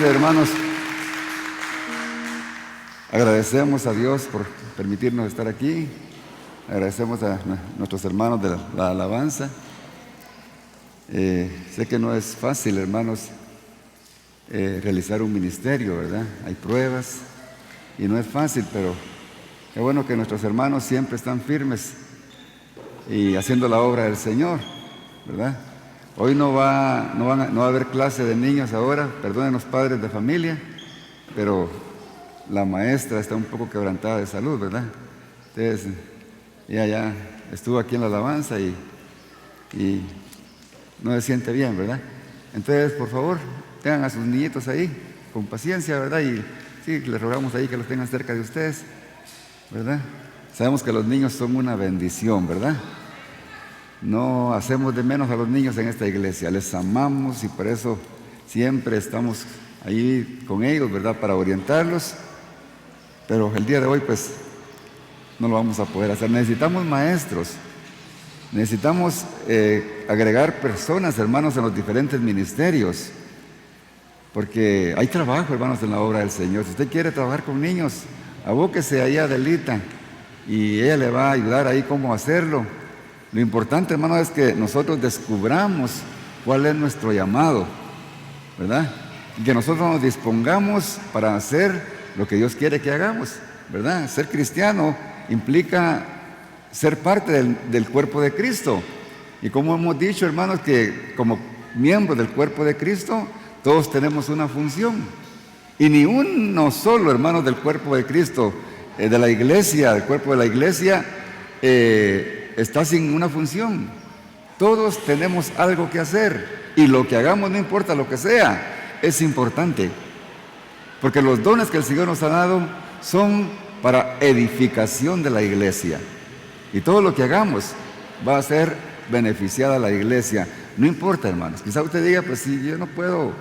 primeramente, hermanos, agradecemos a Dios por permitirnos estar aquí. Agradecemos a nuestros hermanos de la alabanza. Sé que no es fácil, hermanos, realizar un ministerio, ¿verdad? Hay pruebas y no es fácil, pero qué bueno que nuestros hermanos siempre están firmes y haciendo la obra del Señor, ¿verdad? Hoy no va a haber clase de niños ahora, perdonen los padres de familia, pero la maestra está un poco quebrantada de salud, ¿verdad? Entonces, ella ya estuvo aquí en la alabanza y no se siente bien, ¿verdad? Entonces, por favor, tengan a sus niñitos ahí, con paciencia, ¿verdad? Y sí, les rogamos ahí que los tengan cerca de ustedes, ¿verdad? Sabemos que los niños son una bendición, ¿verdad? No hacemos de menos a los niños en esta iglesia, les amamos y por eso siempre estamos ahí con ellos, ¿verdad? Para orientarlos, pero el día de hoy pues no lo vamos a poder hacer. Necesitamos maestros, necesitamos agregar personas, hermanos, en los diferentes ministerios, porque hay trabajo, hermanos, en la obra del Señor. Si usted quiere trabajar con niños, abóquese ahí a Adelita y ella le va a ayudar ahí cómo hacerlo. Lo importante, hermano, es que nosotros descubramos cuál es nuestro llamado, ¿verdad? Y que nosotros nos dispongamos para hacer lo que Dios quiere que hagamos, ¿verdad? Ser cristiano implica ser parte del cuerpo de Cristo. Y como hemos dicho, hermanos, que como miembros del cuerpo de Cristo, todos tenemos una función. Y ni uno solo, hermanos, del cuerpo de Cristo, de la iglesia, del cuerpo de la iglesia, está sin una función. Todos tenemos algo que hacer y lo que hagamos, no importa lo que sea, es importante, porque los dones que el Señor nos ha dado son para edificación de la iglesia y todo lo que hagamos va a ser beneficiada a la iglesia. No importa, hermanos, quizá usted diga, pues si yo no puedo.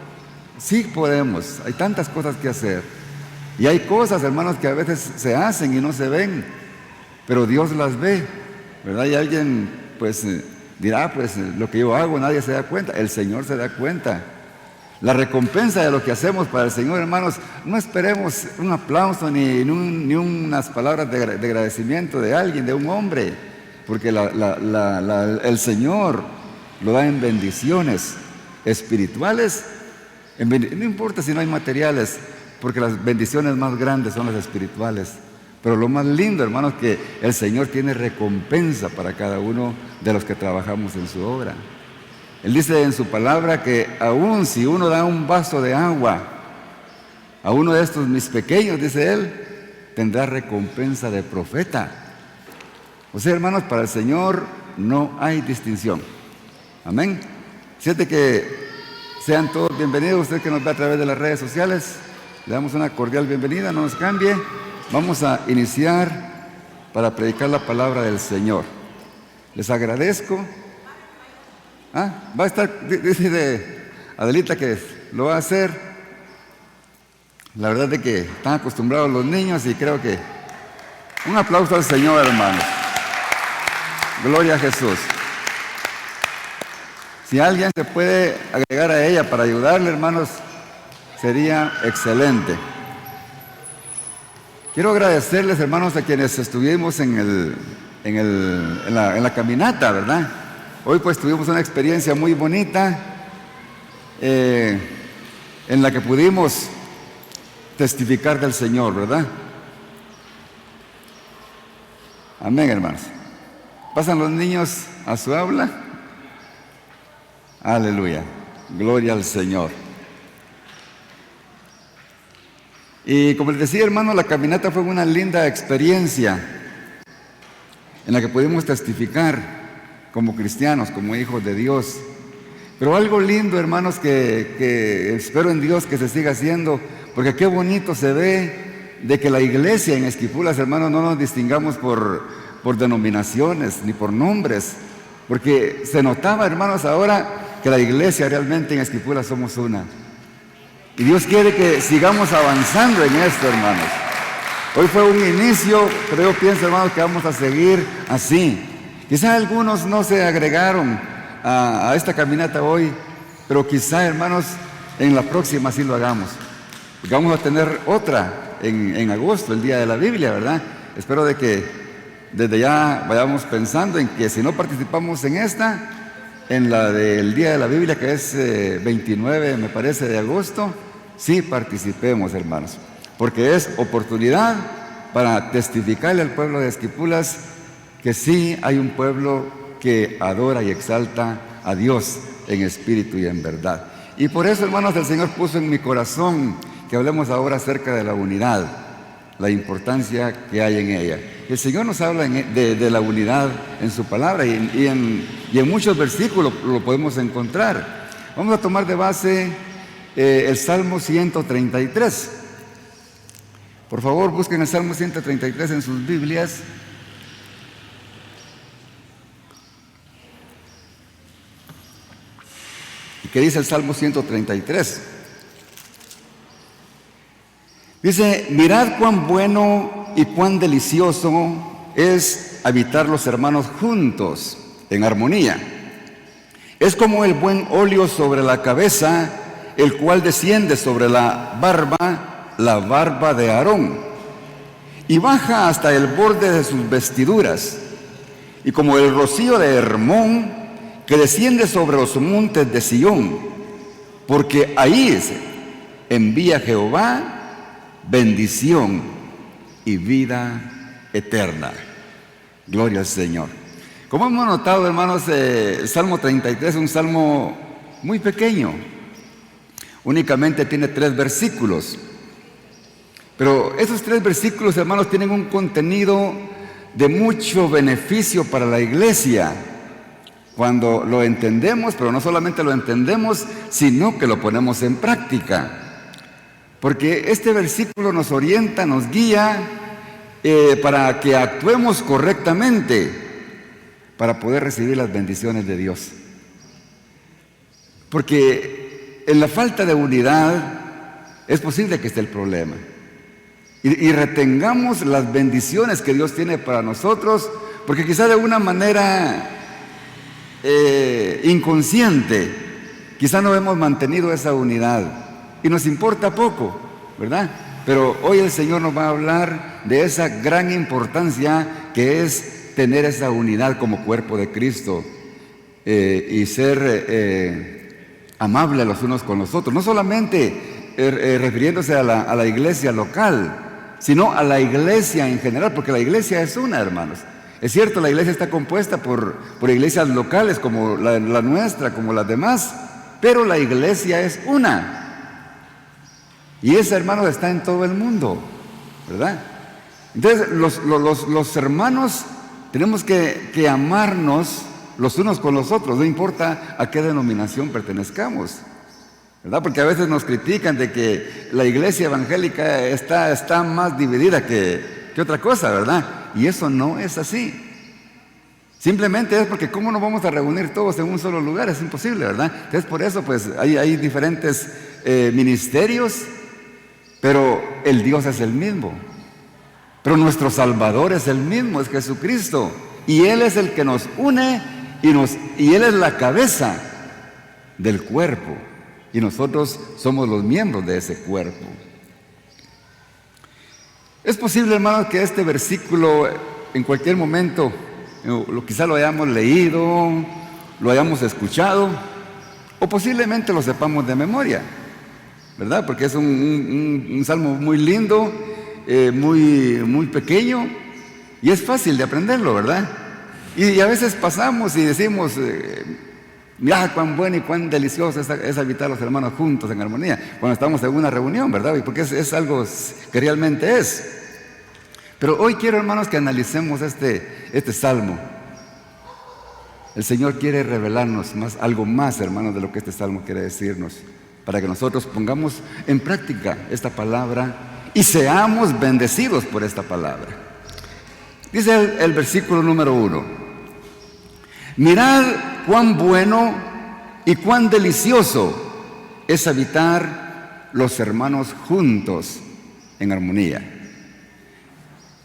Sí podemos, hay tantas cosas que hacer y hay cosas, hermanos, que a veces se hacen y no se ven, pero Dios las ve, ¿verdad? Y alguien pues dirá, pues lo que yo hago nadie se da cuenta. El Señor se da cuenta. La recompensa de lo que hacemos para el Señor, hermanos, no esperemos un aplauso ni unas palabras de agradecimiento de alguien, de un hombre, porque el Señor lo da en bendiciones espirituales. No importa si no hay materiales, porque las bendiciones más grandes son las espirituales. Pero lo más lindo, hermanos, que el Señor tiene recompensa para cada uno de los que trabajamos en su obra. Él dice en su palabra que aún si uno da un vaso de agua a uno de estos mis pequeños, dice Él, tendrá recompensa de profeta. O sea, hermanos, para el Señor no hay distinción. Amén. Siente que sean todos bienvenidos. Usted que nos ve a través de las redes sociales, le damos una cordial bienvenida, no nos cambie. Vamos a iniciar para predicar la palabra del Señor. Les agradezco. Va a estar, dice de Adelita que lo va a hacer. La verdad es que están acostumbrados los niños y creo que un aplauso al Señor, hermanos. Gloria a Jesús. Si alguien se puede agregar a ella para ayudarle, hermanos, sería excelente. Quiero agradecerles, hermanos, a quienes estuvimos en la caminata, ¿verdad? Hoy pues tuvimos una experiencia muy bonita en la que pudimos testificar del Señor, ¿verdad? Amén, hermanos. ¿Pasan los niños a su aula? Aleluya. Gloria al Señor. Y como les decía, hermano, la caminata fue una linda experiencia en la que pudimos testificar como cristianos, como hijos de Dios. Pero algo lindo, hermanos, que espero en Dios que se siga haciendo, porque qué bonito se ve de que la iglesia en Esquipulas, hermanos, no nos distingamos por denominaciones ni por nombres, porque se notaba, hermanos, ahora que la iglesia realmente en Esquipulas somos una. Y Dios quiere que sigamos avanzando en esto, hermanos. Hoy fue un inicio, pero yo pienso, hermanos, que vamos a seguir así. Quizá algunos no se agregaron a esta caminata hoy, pero quizá, hermanos, en la próxima sí lo hagamos. Porque vamos a tener otra en agosto, el Día de la Biblia, ¿verdad? Espero de que desde ya vayamos pensando en que si no participamos en esta, en la del Día de la Biblia, que es 29, me parece, de agosto, sí participemos, hermanos, porque es oportunidad para testificarle al pueblo de Esquipulas que sí hay un pueblo que adora y exalta a Dios en espíritu y en verdad. Y por eso, hermanos, el Señor puso en mi corazón que hablemos ahora acerca de la unidad, la importancia que hay en ella. El Señor nos habla de la unidad en su palabra y en muchos versículos lo podemos encontrar. Vamos a tomar de base el Salmo 133. Por favor, busquen el Salmo 133 en sus Biblias. ¿Y qué dice el Salmo 133? Dice: mirad cuán bueno y cuán delicioso es habitar los hermanos juntos en armonía. Es como el buen óleo sobre la cabeza, el cual desciende sobre la barba de Aarón, y baja hasta el borde de sus vestiduras, y como el rocío de Hermón, que desciende sobre los montes de Sión, porque ahí envía Jehová bendición y vida eterna. Gloria al Señor. Como hemos notado, hermanos, el Salmo 33 es un salmo muy pequeño. Únicamente tiene 3 versículos. Pero esos 3 versículos, hermanos, tienen un contenido de mucho beneficio para la iglesia cuando lo entendemos, pero no solamente lo entendemos, sino que lo ponemos en práctica. Porque este versículo nos orienta, nos guía para que actuemos correctamente para poder recibir las bendiciones de Dios. Porque en la falta de unidad es posible que esté el problema. Y retengamos las bendiciones que Dios tiene para nosotros, porque quizá de una manera inconsciente, quizá no hemos mantenido esa unidad. Y nos importa poco, ¿verdad? Pero hoy el Señor nos va a hablar de esa gran importancia que es tener esa unidad como cuerpo de Cristo y ser amable los unos con los otros. No solamente refiriéndose a la iglesia local, sino a la iglesia en general, porque la iglesia es una, hermanos. Es cierto, la iglesia está compuesta por iglesias locales como la nuestra, como las demás, pero la iglesia es una. Y ese, hermano, está en todo el mundo, ¿verdad? Entonces, los hermanos tenemos que amarnos los unos con los otros, no importa a qué denominación pertenezcamos, ¿verdad? Porque a veces nos critican de que la iglesia evangélica está más dividida que otra cosa, ¿verdad? Y eso no es así. Simplemente es porque ¿cómo nos vamos a reunir todos en un solo lugar? Es imposible, ¿verdad? Entonces, por eso, pues, hay diferentes ministerios, pero el Dios es el mismo. Pero nuestro Salvador es el mismo, es Jesucristo. Y Él es el que nos une y Él es la cabeza del cuerpo. Y nosotros somos los miembros de ese cuerpo. Es posible, hermanos, que este versículo en cualquier momento quizá lo hayamos leído, lo hayamos escuchado, o posiblemente lo sepamos de memoria, ¿verdad? Porque es un salmo muy lindo, muy pequeño, y es fácil de aprenderlo, ¿verdad? Y a veces pasamos y decimos, mira cuán bueno y cuán delicioso es habitar los hermanos juntos en armonía, cuando estamos en una reunión, ¿verdad? Y porque es algo que realmente es. Pero hoy quiero, hermanos, que analicemos este salmo. El Señor quiere revelarnos algo más, hermanos, de lo que este salmo quiere decirnos, para que nosotros pongamos en práctica esta palabra y seamos bendecidos por esta palabra. Dice el versículo número 1: mirad cuán bueno y cuán delicioso es habitar los hermanos juntos en armonía.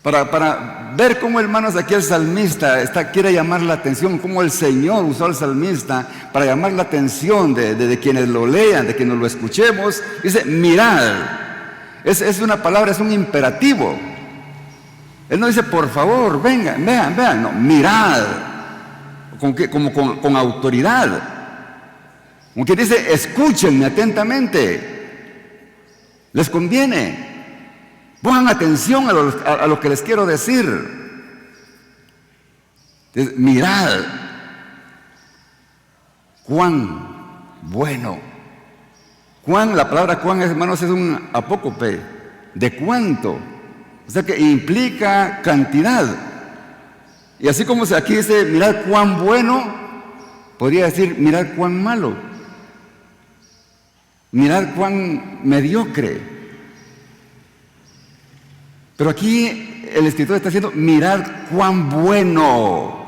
Para ver cómo, hermanos, aquí el salmista quiere llamar la atención, cómo el Señor usó al salmista para llamar la atención de quienes lo lean, de quienes lo escuchemos. Dice, mirad Es una palabra, es un imperativo. Él no dice, por favor, vengan, vean, no, mirad, como con autoridad. Como quien dice, escúchenme atentamente, les conviene, pongan atención a lo que les quiero decir. Entonces, mirad, cuán bueno. Cuán, la palabra cuán, hermanos, es un apócope, de cuánto. O sea que implica cantidad. Y así como aquí dice, mirad cuán bueno, podría decir, mirad cuán malo. Mirad cuán mediocre. Pero aquí el escritor está diciendo, mirad cuán bueno.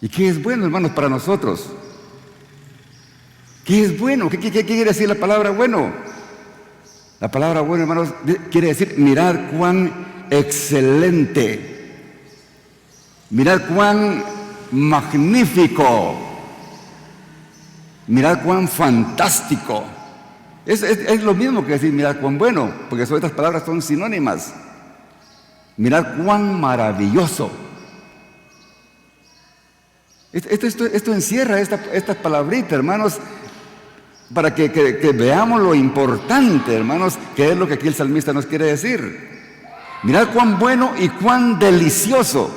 ¿Y qué es bueno, hermanos, para nosotros? ¿Qué es bueno? ¿Qué quiere decir la palabra bueno? La palabra bueno, hermanos, quiere decir mirad cuán excelente, mirad cuán magnífico, mirad cuán fantástico. Es lo mismo que decir mirad cuán bueno, porque estas palabras son sinónimas. Mirad cuán maravilloso. Esto encierra estas palabritas, hermanos, para que veamos lo importante, hermanos, que es lo que aquí el salmista nos quiere decir. Mirad cuán bueno y cuán delicioso.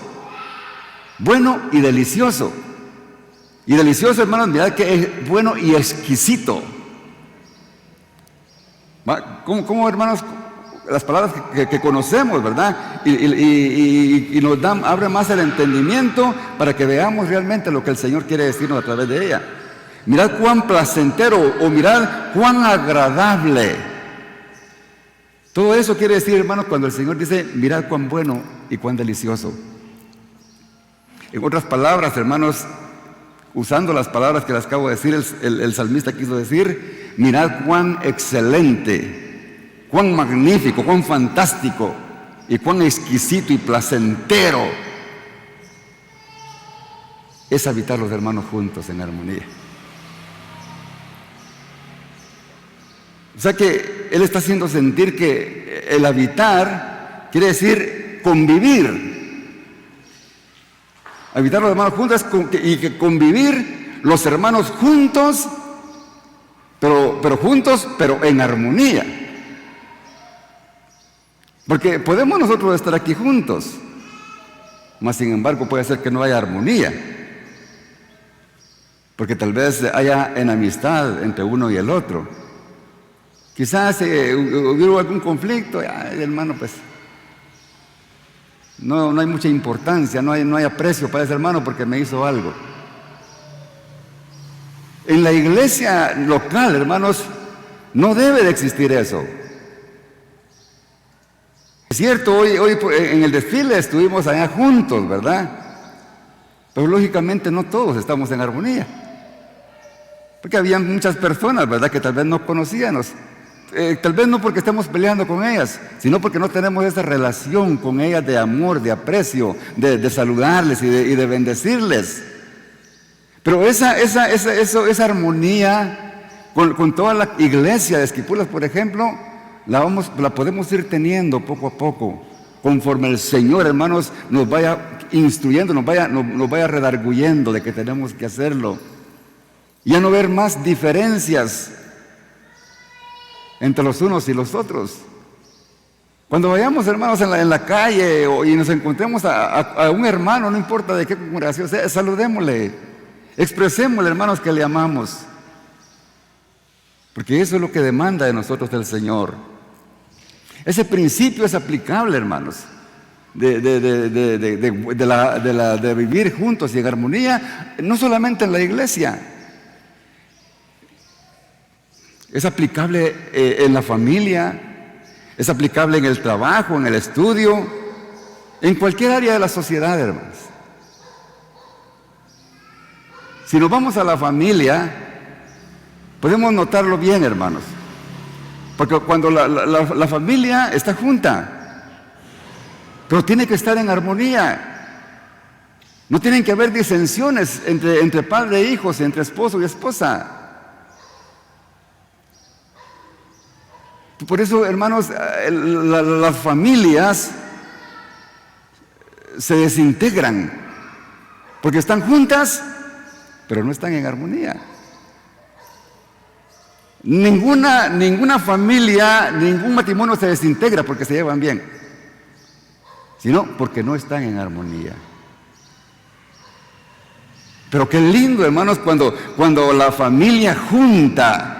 Bueno y delicioso. Y delicioso, hermanos, mirad que es bueno y exquisito. ¿Cómo, hermanos? Las palabras que conocemos, ¿verdad? Y nos abre más el entendimiento para que veamos realmente lo que el Señor quiere decirnos a través de ella. Mirad cuán placentero, o mirad cuán agradable. Todo eso quiere decir, hermanos, cuando el Señor dice, mirad cuán bueno y cuán delicioso. En otras palabras, hermanos, usando las palabras que les acabo de decir, el salmista quiso decir, mirad cuán excelente, cuán magnífico, cuán fantástico y cuán exquisito y placentero es habitar los hermanos juntos en armonía. O sea que Él está haciendo sentir que el habitar quiere decir convivir. Habitar los hermanos juntos y que convivir los hermanos juntos, pero en armonía. Porque podemos nosotros estar aquí juntos, mas sin embargo puede ser que no haya armonía. Porque tal vez haya enemistad entre uno y el otro. Quizás hubiera algún conflicto, hermano, pues no hay mucha importancia, no hay aprecio para ese hermano porque me hizo algo. En la iglesia local, hermanos, no debe de existir eso. Es cierto, hoy en el desfile estuvimos allá juntos, ¿verdad? Pero lógicamente no todos estamos en armonía. Porque había muchas personas, ¿verdad?, que tal vez no conocíamos. Tal vez no porque estemos peleando con ellas, sino porque no tenemos esa relación con ellas de amor, de aprecio, de saludarles y de bendecirles. Pero esa armonía con toda la iglesia de Esquipulas, por ejemplo, la podemos ir teniendo poco a poco, conforme el Señor, hermanos, nos vaya instruyendo, nos vaya redarguyendo de que tenemos que hacerlo. Ya no ver más diferencias entre los unos y los otros. Cuando vayamos, hermanos, en la calle y nos encontremos a un hermano, no importa de qué congregación sea, saludémosle, expresémosle, hermanos, que le amamos. Porque eso es lo que demanda de nosotros el Señor. Ese principio es aplicable, hermanos, de vivir juntos y en armonía, no solamente en la iglesia. Es aplicable en la familia, es aplicable en el trabajo, en el estudio, en cualquier área de la sociedad, hermanos. Si nos vamos a la familia, podemos notarlo bien, hermanos. Porque cuando la familia está junta, pero tiene que estar en armonía. No tienen que haber disensiones entre padre e hijos, entre esposo y esposa. Por eso, hermanos, las familias se desintegran, porque están juntas, pero no están en armonía. Ninguna familia, ningún matrimonio se desintegra porque se llevan bien, sino porque no están en armonía. Pero qué lindo, hermanos, cuando la familia junta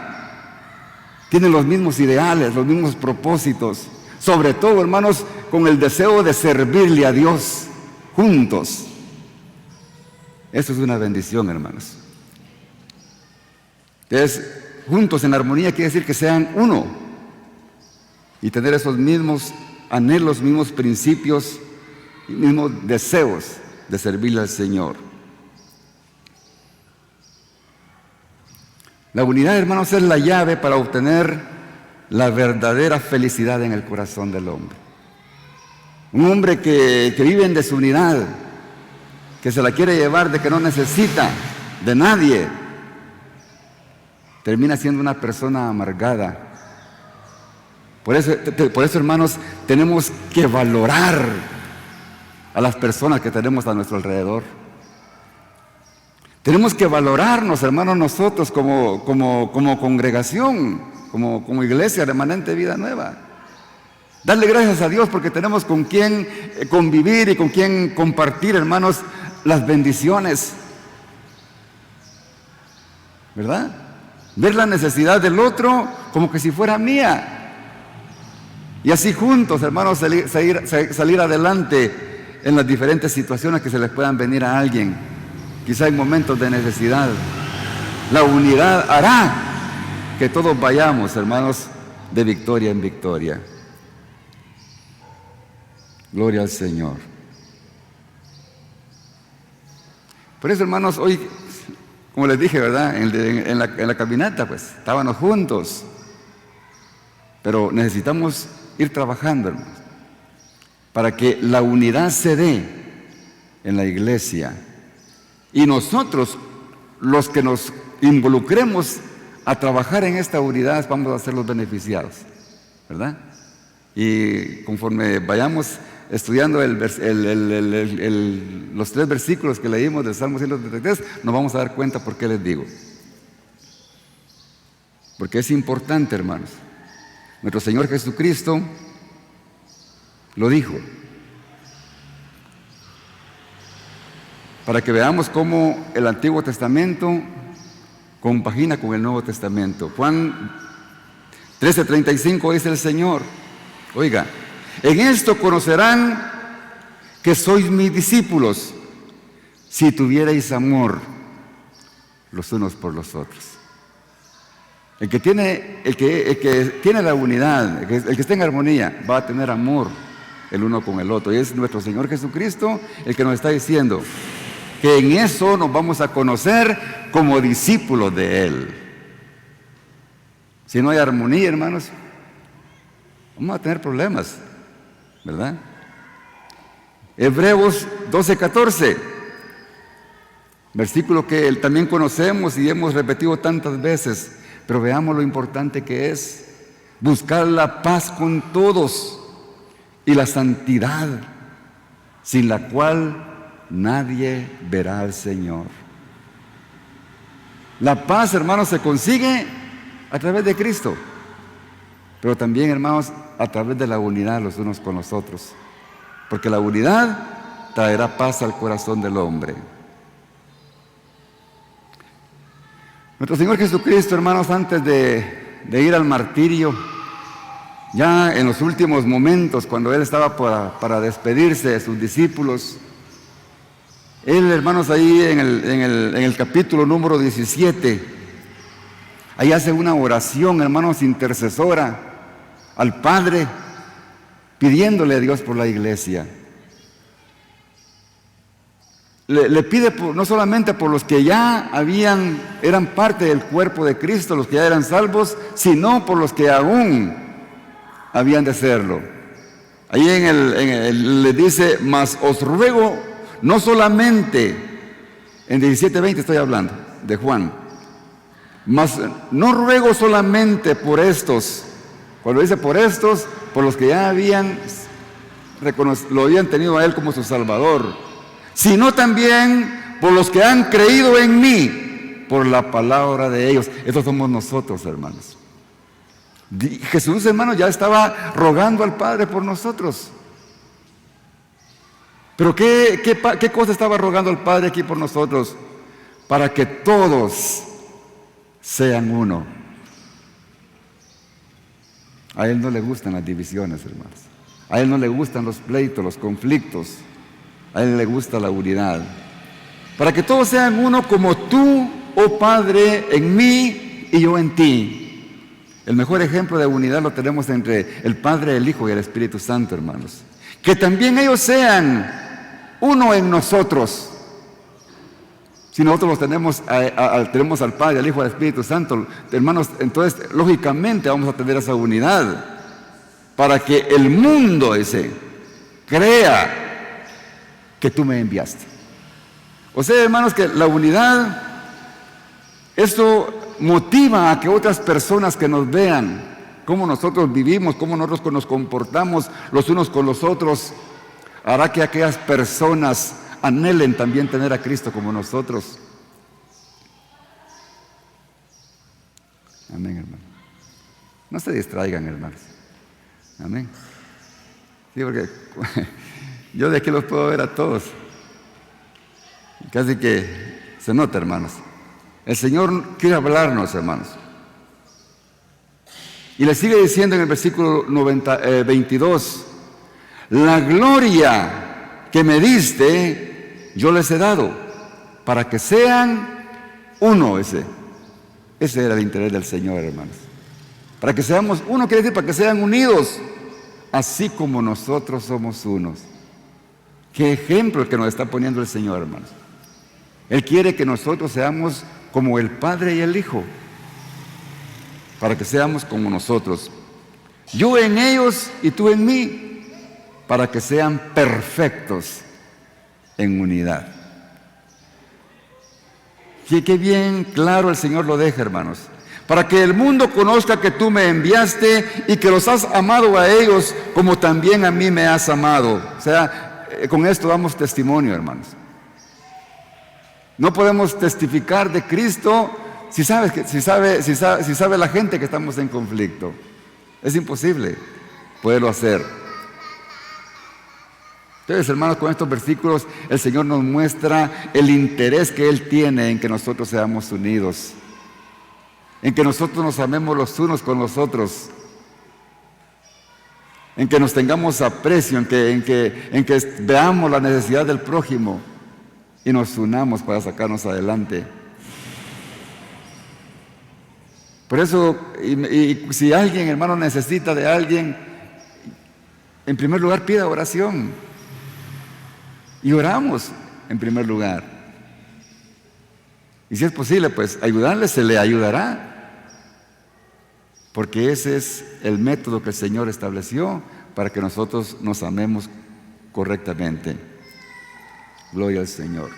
tiene los mismos ideales, los mismos propósitos, sobre todo, hermanos, con el deseo de servirle a Dios juntos. Eso es una bendición, hermanos. Entonces, juntos en armonía quiere decir que sean uno y tener esos mismos anhelos, mismos principios, mismos deseos de servirle al Señor. La unidad, hermanos, es la llave para obtener la verdadera felicidad en el corazón del hombre. Un hombre que vive en desunidad, que se la quiere llevar de que no necesita de nadie, termina siendo una persona amargada. Por eso, hermanos, tenemos que valorar a las personas que tenemos a nuestro alrededor. Tenemos que valorarnos, hermanos, nosotros como congregación, como iglesia remanente Vida Nueva. Darle gracias a Dios porque tenemos con quien convivir y con quien compartir, hermanos, las bendiciones. ¿Verdad? Ver la necesidad del otro como que si fuera mía. Y así juntos, hermanos, salir adelante en las diferentes situaciones que se les puedan venir a alguien, quizá en momentos de necesidad. La unidad hará que todos vayamos, hermanos, de victoria en victoria. Gloria al Señor. Por eso, hermanos, hoy, como les dije, ¿verdad? En la caminata, pues, estábamos juntos. Pero necesitamos ir trabajando, hermanos, para que la unidad se dé en la iglesia. Y nosotros, los que nos involucremos a trabajar en esta unidad, vamos a ser los beneficiados, ¿verdad? Y conforme vayamos estudiando los 3 versículos que leímos del Salmo 133, nos vamos a dar cuenta por qué les digo. Porque es importante, hermanos. Nuestro Señor Jesucristo lo dijo, para que veamos cómo el Antiguo Testamento compagina con el Nuevo Testamento. Juan 13:35 dice el Señor, oiga, en esto conocerán que sois mis discípulos, si tuvierais amor los unos por los otros. El que tiene la unidad, el que está en armonía, va a tener amor el uno con el otro. Y es nuestro Señor Jesucristo el que nos está diciendo que en eso nos vamos a conocer como discípulos de Él. Si no hay armonía, hermanos, vamos a tener problemas, ¿verdad? Hebreos 12:14, versículo que también conocemos y hemos repetido tantas veces, pero veamos lo importante que es buscar la paz con todos y la santidad, sin la cual nadie verá al Señor. La paz, hermanos, se consigue a través de Cristo, pero también, hermanos, a través de la unidad los unos con los otros, porque la unidad traerá paz al corazón del hombre. Nuestro Señor Jesucristo, hermanos, antes de ir al martirio, ya en los últimos momentos, cuando Él estaba para despedirse de sus discípulos, Él, hermanos, ahí en el capítulo número 17, ahí hace una oración, hermanos, intercesora al Padre, pidiéndole a Dios por la iglesia. Le pide no solamente por los que ya eran parte del cuerpo de Cristo, los que ya eran salvos, sino por los que aún habían de serlo. Ahí le dice, mas os ruego, no solamente, en 17:20 estoy hablando, de Juan, mas no ruego solamente por estos, Cuando dice por estos, por los que ya lo habían tenido a Él como su Salvador, sino también por los que han creído en mí, por la palabra de ellos. Estos somos nosotros, hermanos. Jesús, hermanos, ya estaba rogando al Padre por nosotros. Pero ¿qué cosa estaba rogando al Padre aquí por nosotros? Para que todos sean uno. A Él no le gustan las divisiones, hermanos. A Él no le gustan los pleitos, los conflictos. A Él le gusta la unidad. Para que todos sean uno como tú, oh Padre, en mí y yo en ti. El mejor ejemplo de unidad lo tenemos entre el Padre, el Hijo y el Espíritu Santo, hermanos. Que también ellos sean uno en nosotros. Si nosotros los tenemos al Padre, al Hijo y al Espíritu Santo, hermanos, entonces lógicamente vamos a tener esa unidad para que el mundo crea que tú me enviaste. O sea, hermanos, que la unidad, esto motiva a que otras personas que nos vean cómo nosotros vivimos, cómo nosotros nos comportamos los unos con los otros, hará que aquellas personas anhelen también tener a Cristo como nosotros. Amén, hermano. No se distraigan, hermanos. Amén. Sí, porque yo de aquí los puedo ver a todos. Casi que se nota, hermanos. El Señor quiere hablarnos, hermanos. Y le sigue diciendo en el versículo 22, la gloria que me diste, yo les he dado, para que sean uno. Ese era el interés del Señor, hermanos. Para que seamos uno, quiere decir para que sean unidos, así como nosotros somos unos. Qué ejemplo el que nos está poniendo el Señor, hermanos. Él quiere que nosotros seamos como el Padre y el Hijo, para que seamos como nosotros. Yo en ellos y tú en mí, para que sean perfectos en unidad. Qué bien claro el Señor lo deja, hermanos. Para que el mundo conozca que tú me enviaste y que los has amado a ellos como también a mí me has amado. O sea, con esto damos testimonio, hermanos. No podemos testificar de Cristo si sabe la gente que estamos en conflicto. Es imposible poderlo hacer. Entonces, hermanos, con estos versículos el Señor nos muestra el interés que Él tiene en que nosotros seamos unidos, en que nosotros nos amemos los unos con los otros, en que nos tengamos aprecio, en que veamos la necesidad del prójimo y nos unamos para sacarnos adelante. Por eso, y si alguien, hermano, necesita de alguien, en primer lugar pida oración. Y oramos en primer lugar. Y si es posible, pues ayudarle, se le ayudará. Porque ese es el método que el Señor estableció para que nosotros nos amemos correctamente. Gloria al Señor.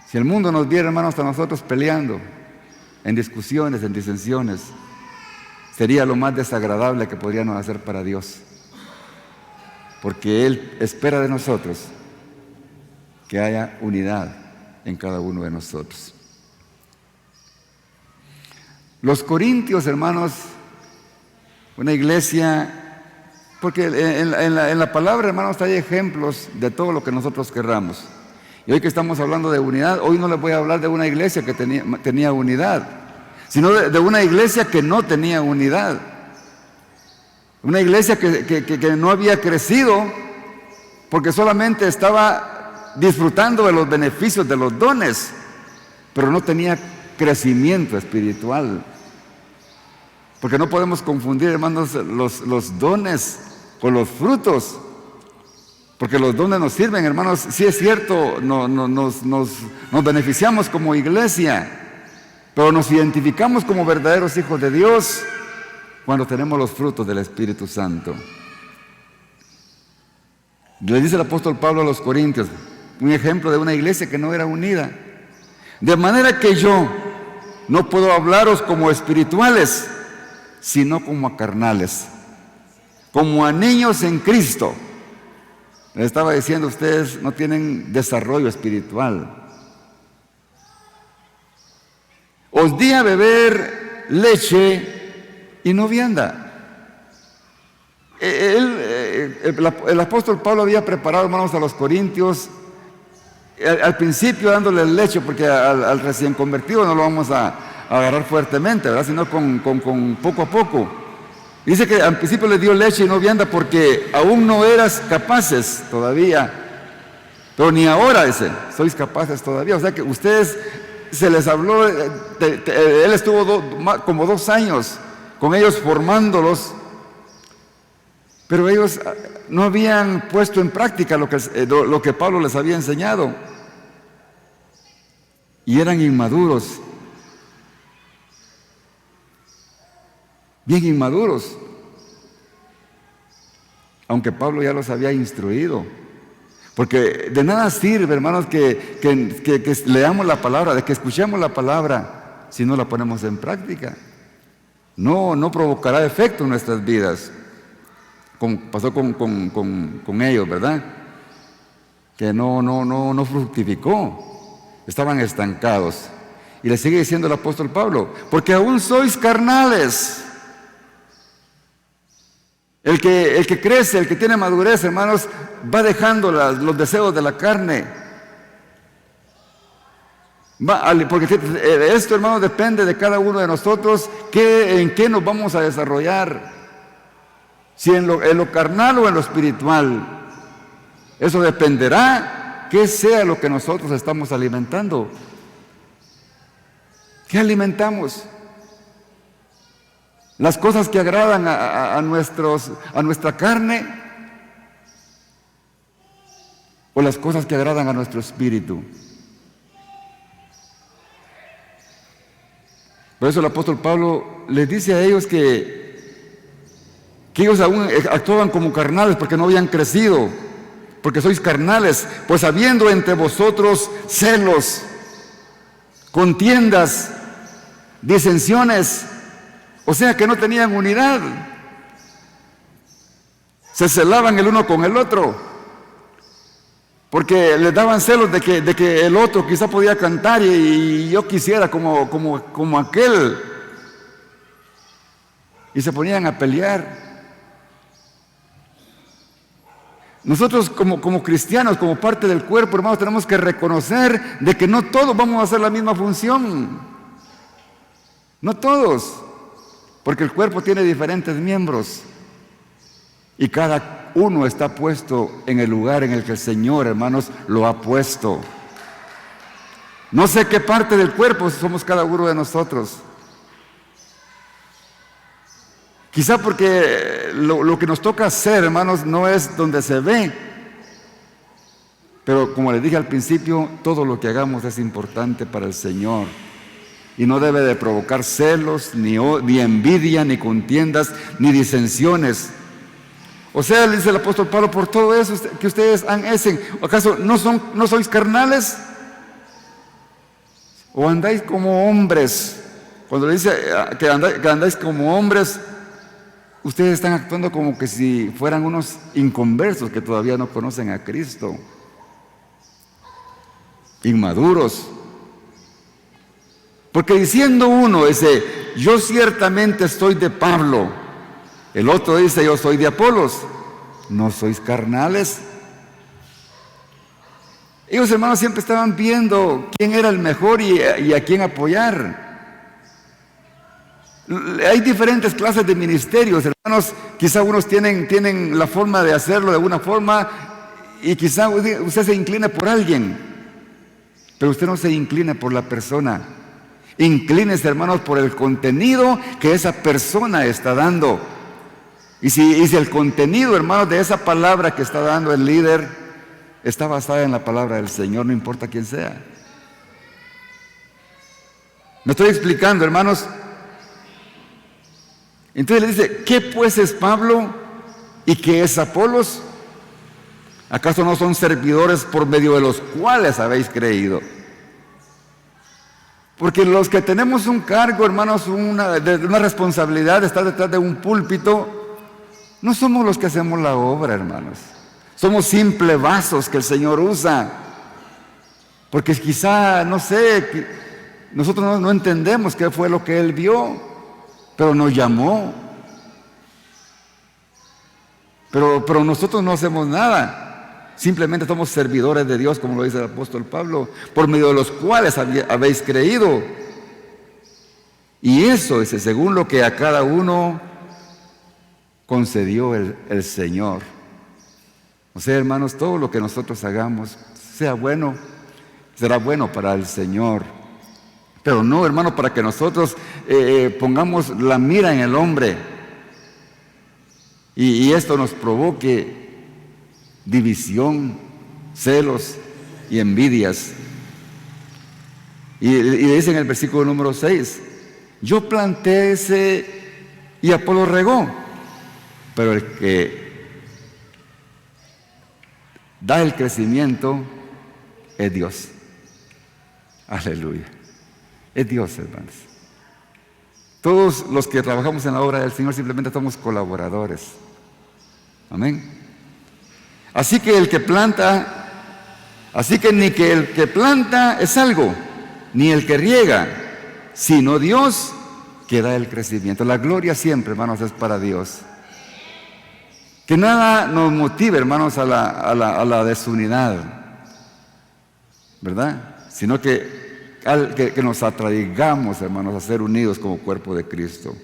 Si el mundo nos viera, hermanos, a nosotros peleando, en discusiones, en disensiones, sería lo más desagradable que podríamos hacer para Dios. Porque Él espera de nosotros que haya unidad en cada uno de nosotros. Los corintios, hermanos, una iglesia, porque en la palabra, hermanos, hay ejemplos de todo lo que nosotros querramos. Y hoy que estamos hablando de unidad, hoy no les voy a hablar de una iglesia que tenía unidad, sino de una iglesia que no tenía unidad. Una iglesia que no había crecido porque solamente estaba disfrutando de los beneficios de los dones, pero no tenía crecimiento espiritual. Porque no podemos confundir, hermanos, los dones con los frutos. Porque los dones nos sirven, hermanos, sí es cierto, nos beneficiamos como iglesia, pero nos identificamos como verdaderos hijos de Dios cuando tenemos los frutos del Espíritu Santo. Le dice el apóstol Pablo a los Corintios, un ejemplo de una iglesia que no era unida. De manera que yo, no puedo hablaros como espirituales, sino como a carnales, como a niños en Cristo. Les estaba diciendo, ustedes no tienen desarrollo espiritual. Os di a beber leche y no vianda. El apóstol Pablo había preparado, hermanos, a los corintios, al principio dándoles leche, porque al recién convertido no lo vamos a agarrar fuertemente, ¿verdad? Sino con poco a poco. Dice que al principio les dio leche y no vianda porque aún no eras capaces todavía, pero ni ahora sois capaces todavía. O sea que ustedes, se les habló, él estuvo como 2 años con ellos formándolos, pero ellos no habían puesto en práctica lo que Pablo les había enseñado. Y eran inmaduros, bien inmaduros, aunque Pablo ya los había instruido. Porque de nada sirve, hermanos, que leamos la palabra, de que escuchemos la palabra, si no la ponemos en práctica. No provocará efecto en nuestras vidas, como pasó con ellos, ¿verdad? Que no fructificó, estaban estancados. Y le sigue diciendo el apóstol Pablo, porque aún sois carnales. El que crece, el que tiene madurez, hermanos, va dejando los deseos de la carne. Porque esto, hermanos, depende de cada uno de nosotros, en qué nos vamos a desarrollar. Si en lo carnal o en lo espiritual. Eso dependerá qué sea lo que nosotros estamos alimentando. ¿Qué alimentamos? Las cosas que agradan a nuestra carne, o las cosas que agradan a nuestro espíritu. Por eso el apóstol Pablo les dice a ellos que ellos aún actuaban como carnales porque no habían crecido, porque sois carnales, pues habiendo entre vosotros celos, contiendas, disensiones, o sea que no tenían unidad, se celaban el uno con el otro, porque les daban celos de que el otro quizá podía cantar y yo quisiera como aquel, y se ponían a pelear. Nosotros como cristianos, como parte del cuerpo, hermanos, tenemos que reconocer de que no todos vamos a hacer la misma función, no todos, porque el cuerpo tiene diferentes miembros y cada uno está puesto en el lugar en el que el Señor, hermanos, lo ha puesto. No sé qué parte del cuerpo somos cada uno de nosotros. Quizá porque lo que nos toca hacer, hermanos, no es donde se ve. Pero como les dije al principio, todo lo que hagamos es importante para el Señor. Y no debe de provocar celos, ni envidia, ni contiendas, ni disensiones. O sea, le dice el apóstol Pablo, por todo eso que ustedes hacen, ¿acaso no sois carnales? ¿O andáis como hombres? Cuando le dice que andáis como hombres, ustedes están actuando como que si fueran unos inconversos que todavía no conocen a Cristo. Inmaduros. Porque diciendo uno, yo ciertamente estoy de Pablo, el otro dice, yo soy de Apolos, ¿no sois carnales? Ellos, hermanos, siempre estaban viendo quién era el mejor y a quién apoyar. Hay diferentes clases de ministerios, hermanos. Quizá unos tienen la forma de hacerlo de una forma y quizá usted se incline por alguien, pero usted no se incline por la persona. Inclínese, hermanos, por el contenido que esa persona está dando. Y si el contenido, hermanos, de esa palabra que está dando el líder está basada en la palabra del Señor, no importa quién sea. ¿Me estoy explicando, hermanos? Entonces le dice, ¿qué pues es Pablo y qué es Apolos? ¿Acaso no son servidores por medio de los cuales habéis creído? Porque los que tenemos un cargo, hermanos, una responsabilidad de estar detrás de un púlpito, no somos los que hacemos la obra, hermanos. Somos simples vasos que el Señor usa. Porque quizá, no sé, nosotros no entendemos qué fue lo que Él vio, pero nos llamó. Pero nosotros no hacemos nada. Simplemente somos servidores de Dios, como lo dice el apóstol Pablo, por medio de los cuales habéis creído. Y eso es según lo que a cada uno concedió el Señor. O sea, hermanos, todo lo que nosotros hagamos, sea bueno, será bueno para el Señor. Pero no, hermano, para que nosotros pongamos la mira en el hombre y esto nos provoque división, celos y envidias. Y dice en el versículo número 6, yo planté ese y Apolo regó, pero el que da el crecimiento es Dios. Aleluya. Es Dios, hermanos. Todos los que trabajamos en la obra del Señor simplemente somos colaboradores. Amén. Así que ni que el que planta es algo, ni el que riega, sino Dios que da el crecimiento. La gloria siempre, hermanos, es para Dios. Que nada nos motive, hermanos, a la desunidad, ¿verdad? Sino que nos atraigamos, hermanos, a ser unidos como cuerpo de Cristo.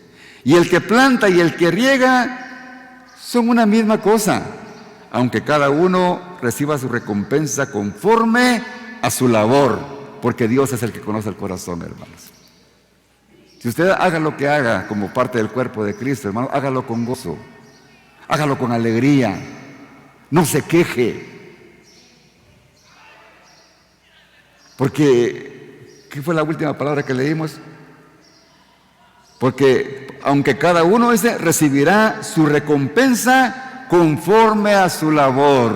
Y el que planta y el que riega son una misma cosa, aunque cada uno reciba su recompensa conforme a su labor, porque Dios es el que conoce el corazón, hermanos. Si usted haga lo que haga como parte del cuerpo de Cristo, hermano, hágalo con gozo, hágalo con alegría, no se queje. Porque, ¿qué fue la última palabra que leímos? Porque aunque cada uno recibirá su recompensa conforme a su labor.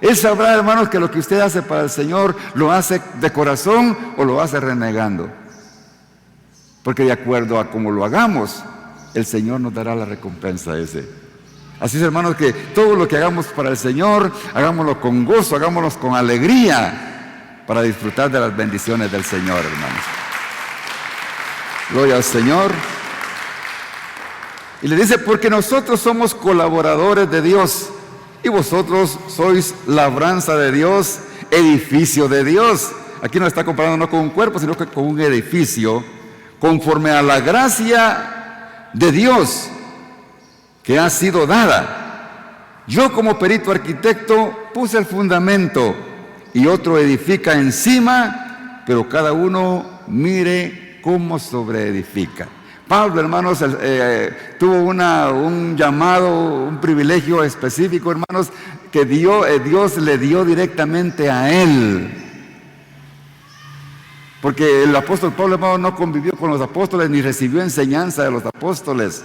Él sabrá, hermanos, que lo que usted hace para el Señor lo hace de corazón o lo hace renegando. Porque de acuerdo a cómo lo hagamos, el Señor nos dará la recompensa ese. Así es, hermanos, que todo lo que hagamos para el Señor, hagámoslo con gozo, hagámoslo con alegría, para disfrutar de las bendiciones del Señor, hermanos. Gloria al Señor. Y le dice, porque nosotros somos colaboradores de Dios y vosotros sois labranza de Dios, edificio de Dios. Aquí nos está comparando no con un cuerpo, sino que con un edificio, conforme a la gracia de Dios que ha sido dada. Yo como perito arquitecto puse el fundamento y otro edifica encima, pero cada uno mire cómo sobreedifica. Pablo, hermanos, tuvo un llamado, un privilegio específico, hermanos, que Dios le dio directamente a él. Porque el apóstol Pablo, hermano, no convivió con los apóstoles ni recibió enseñanza de los apóstoles,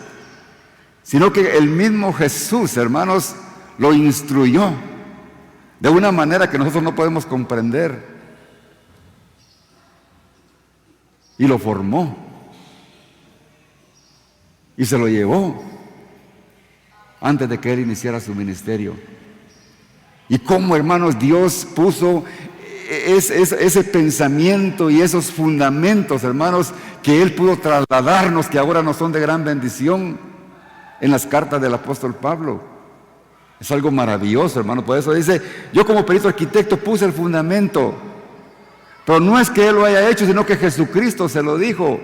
sino que el mismo Jesús, hermanos, lo instruyó de una manera que nosotros no podemos comprender y lo formó. Y se lo llevó antes de que él iniciara su ministerio. Y cómo, hermanos, Dios puso ese pensamiento y esos fundamentos, hermanos, que él pudo trasladarnos, que ahora nos son de gran bendición en las cartas del apóstol Pablo. Es algo maravilloso, hermano. Por eso dice, yo como perito arquitecto puse el fundamento. Pero no es que él lo haya hecho, sino que Jesucristo se lo dijo.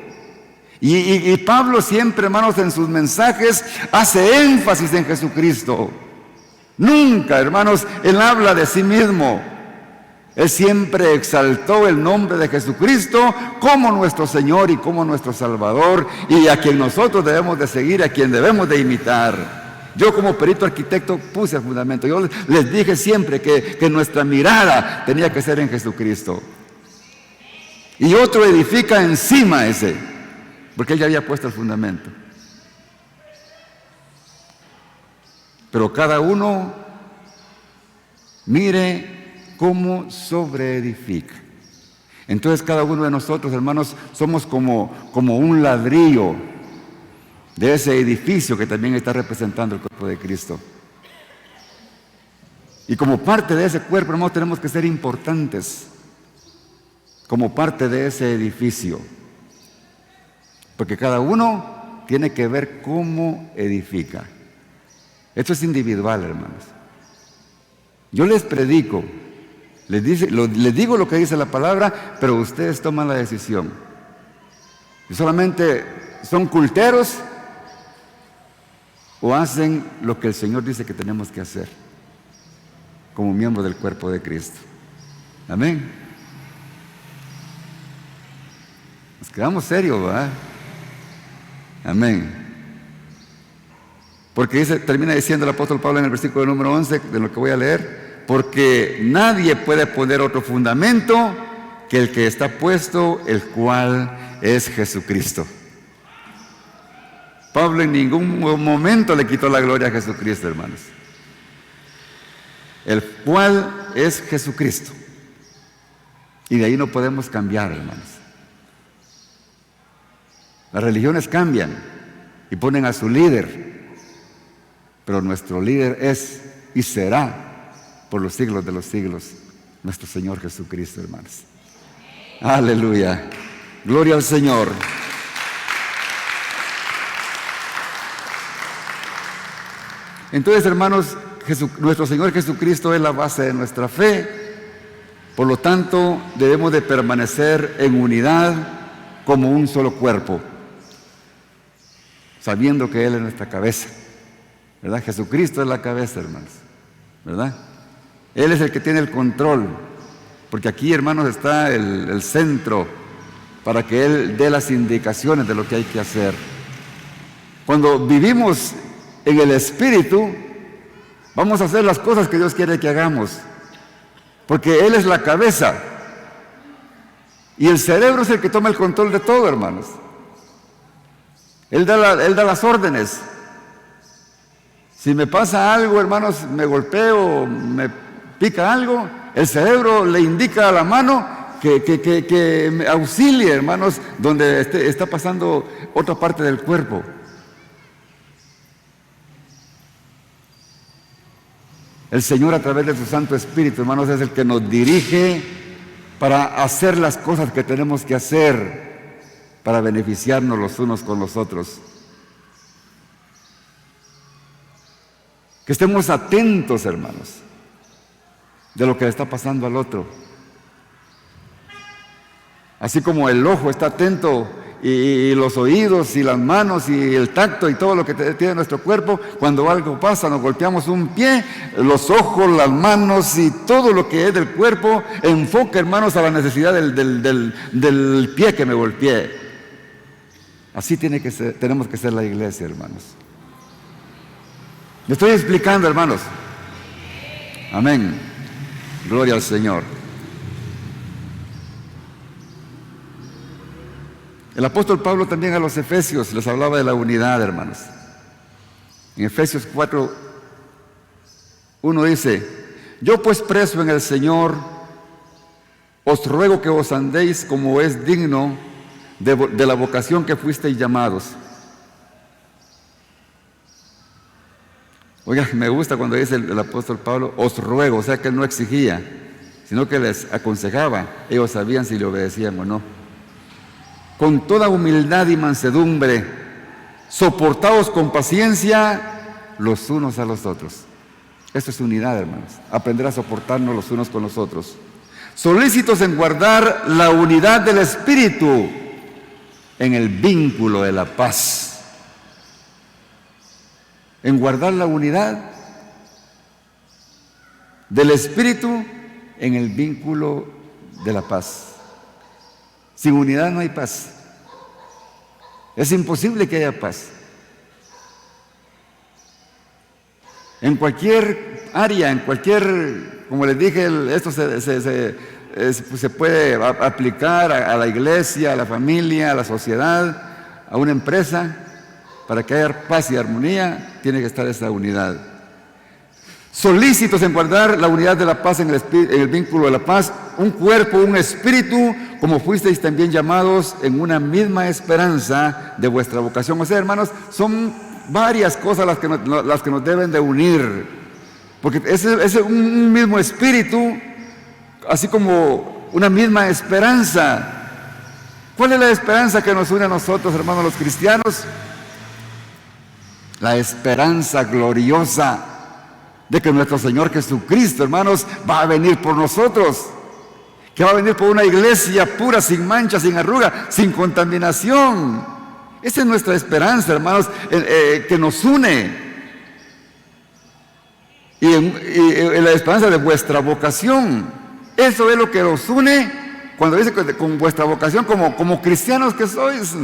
Y Pablo siempre, hermanos, en sus mensajes hace énfasis en Jesucristo. Nunca, hermanos, él habla de sí mismo. Él siempre exaltó el nombre de Jesucristo como nuestro Señor y como nuestro Salvador, y a quien nosotros debemos de seguir, a quien debemos de imitar. Yo como perito arquitecto puse el fundamento. Yo les dije siempre que nuestra mirada tenía que ser en Jesucristo. Y otro edifica encima ese, porque él ya había puesto el fundamento. Pero cada uno mire cómo sobreedifica. Entonces cada uno de nosotros, hermanos, somos como un ladrillo de ese edificio que también está representando el cuerpo de Cristo. Y como parte de ese cuerpo, hermanos, tenemos que ser importantes como parte de ese edificio. Porque cada uno tiene que ver cómo edifica. Esto es individual, hermanos. Yo les predico, les digo lo que dice la palabra, pero ustedes toman la decisión. Y solamente son culteros o hacen lo que el Señor dice que tenemos que hacer como miembros del cuerpo de Cristo. Amén. Nos quedamos serios, ¿verdad? Amén. Porque termina diciendo el apóstol Pablo en el versículo número 11, de lo que voy a leer, porque nadie puede poner otro fundamento que el que está puesto, el cual es Jesucristo. Pablo en ningún momento le quitó la gloria a Jesucristo, hermanos. El cual es Jesucristo. Y de ahí no podemos cambiar, hermanos. Las religiones cambian y ponen a su líder, pero nuestro líder es y será por los siglos de los siglos nuestro Señor Jesucristo, hermanos. Aleluya. Gloria al Señor. Entonces, hermanos, nuestro Señor Jesucristo es la base de nuestra fe. Por lo tanto, debemos de permanecer en unidad como un solo cuerpo, sabiendo que Él es nuestra cabeza, ¿verdad? Jesucristo es la cabeza, hermanos, ¿verdad? Él es el que tiene el control, porque aquí, hermanos, está el centro para que Él dé las indicaciones de lo que hay que hacer. Cuando vivimos en el Espíritu, vamos a hacer las cosas que Dios quiere que hagamos, porque Él es la cabeza y el cerebro es el que toma el control de todo, hermanos. Él da las órdenes. Si me pasa algo, hermanos, me golpeo, me pica algo, el cerebro le indica a la mano que me auxilie, hermanos, donde está pasando otra parte del cuerpo. El Señor, a través de su Santo Espíritu, hermanos, es el que nos dirige para hacer las cosas que tenemos que hacer para beneficiarnos los unos con los otros. Que estemos atentos, hermanos, de lo que le está pasando al otro. Así como el ojo está atento y los oídos y las manos y el tacto y todo lo que tiene nuestro cuerpo, cuando algo pasa, nos golpeamos un pie, los ojos, las manos y todo lo que es del cuerpo enfoca, hermanos, a la necesidad del pie que me golpeé. Así tenemos que ser la iglesia, hermanos. ¿Me estoy explicando, hermanos? Amén. Gloria al Señor. El apóstol Pablo también a los Efesios les hablaba de la unidad, hermanos. En Efesios 4:1 dice: yo pues preso en el Señor, os ruego que os andéis como es digno de la vocación que fuisteis llamados. Oiga, me gusta cuando dice el apóstol Pablo, os ruego, o sea que él no exigía, sino que les aconsejaba. Ellos sabían si le obedecían o no. Con toda humildad y mansedumbre, soportaos con paciencia los unos a los otros. Esto es unidad, hermanos. Aprender a soportarnos los unos con los otros. Solícitos en guardar la unidad del Espíritu en el vínculo de la paz. En guardar la unidad del Espíritu en el vínculo de la paz. Sin unidad no hay paz. Es imposible que haya paz. En cualquier área, como les dije, esto se puede aplicar a la iglesia, a la familia, a la sociedad, a una empresa. Para que haya paz y armonía, tiene que estar esa unidad. Solícitos en guardar la unidad de la paz en el vínculo de la paz, un cuerpo, un espíritu, como fuisteis también llamados en una misma esperanza de vuestra vocación. O sea, hermanos, son varias cosas las que nos deben de unir, porque es un mismo espíritu, así como una misma esperanza. ¿Cuál es la esperanza que nos une a nosotros, hermanos, los cristianos? La esperanza gloriosa de que nuestro Señor Jesucristo, hermanos, va a venir por nosotros, que va a venir por una iglesia pura, sin mancha, sin arruga, sin contaminación. Esa es nuestra esperanza, hermanos, que nos une. Y la esperanza de vuestra vocación. Eso es lo que nos une cuando dice con vuestra vocación, como cristianos que sois.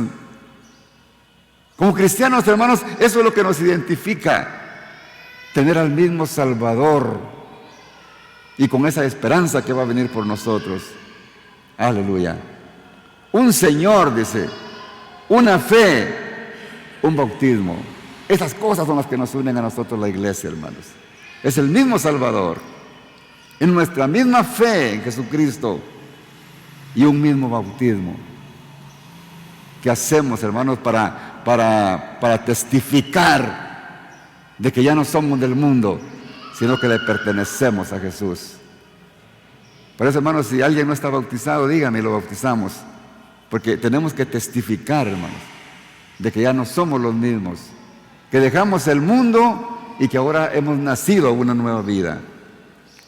Como cristianos, hermanos, eso es lo que nos identifica. Tener al mismo Salvador y con esa esperanza que va a venir por nosotros. Aleluya. Un Señor, dice, una fe, un bautismo. Esas cosas son las que nos unen a nosotros, la iglesia, hermanos. Es el mismo Salvador, en nuestra misma fe en Jesucristo y un mismo bautismo. ¿Qué hacemos, hermanos, para testificar de que ya no somos del mundo, sino que le pertenecemos a Jesús? Por eso, hermanos, si alguien no está bautizado, dígame y lo bautizamos, porque tenemos que testificar, hermanos, de que ya no somos los mismos, que dejamos el mundo y que ahora hemos nacido a una nueva vida.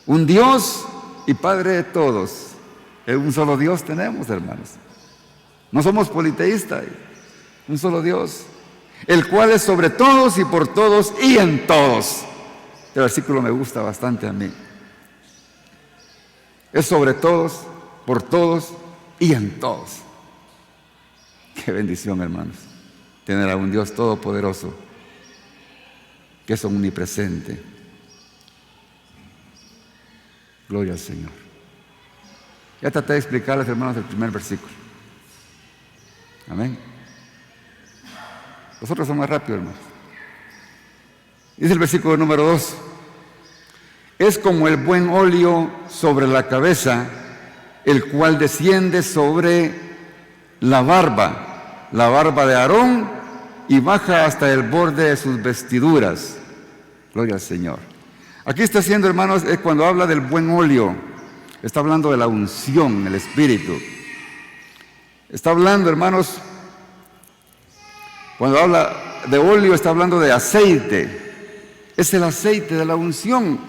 Un Dios y Padre de todos. Un solo Dios tenemos, hermanos. No somos politeístas. Un solo Dios, el cual es sobre todos y por todos y en todos. Este versículo me gusta bastante a mí. Es sobre todos, por todos y en todos. Qué bendición, hermanos, tener a un Dios todopoderoso, que es omnipresente. Gloria al Señor. Ya traté de explicarles, hermanos, el primer versículo. Amén. Los otros son más rápidos, hermanos. Dice el versículo número 2. Es como el buen óleo sobre la cabeza, el cual desciende sobre la barba de Aarón, y baja hasta el borde de sus vestiduras. Gloria al Señor. Aquí está haciendo, hermanos, cuando habla del buen óleo, está hablando de la unción, el Espíritu. Está hablando, hermanos, cuando habla de óleo, está hablando de aceite. Es el aceite de la unción.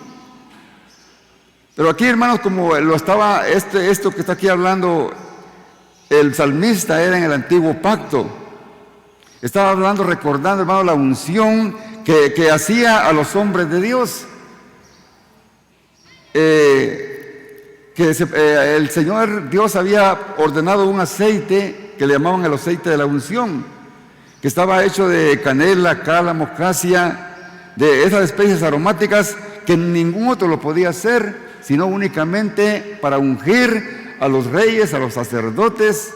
Pero aquí, hermanos, como lo estaba, esto que está aquí hablando el salmista, era en el antiguo pacto. Estaba hablando, recordando, hermano, la unción que hacía a los hombres de Dios. El Señor Dios había ordenado un aceite que le llamaban el aceite de la unción, que estaba hecho de canela, cálamo, casia, de esas especies aromáticas que ningún otro lo podía hacer, sino únicamente para ungir a los reyes, a los sacerdotes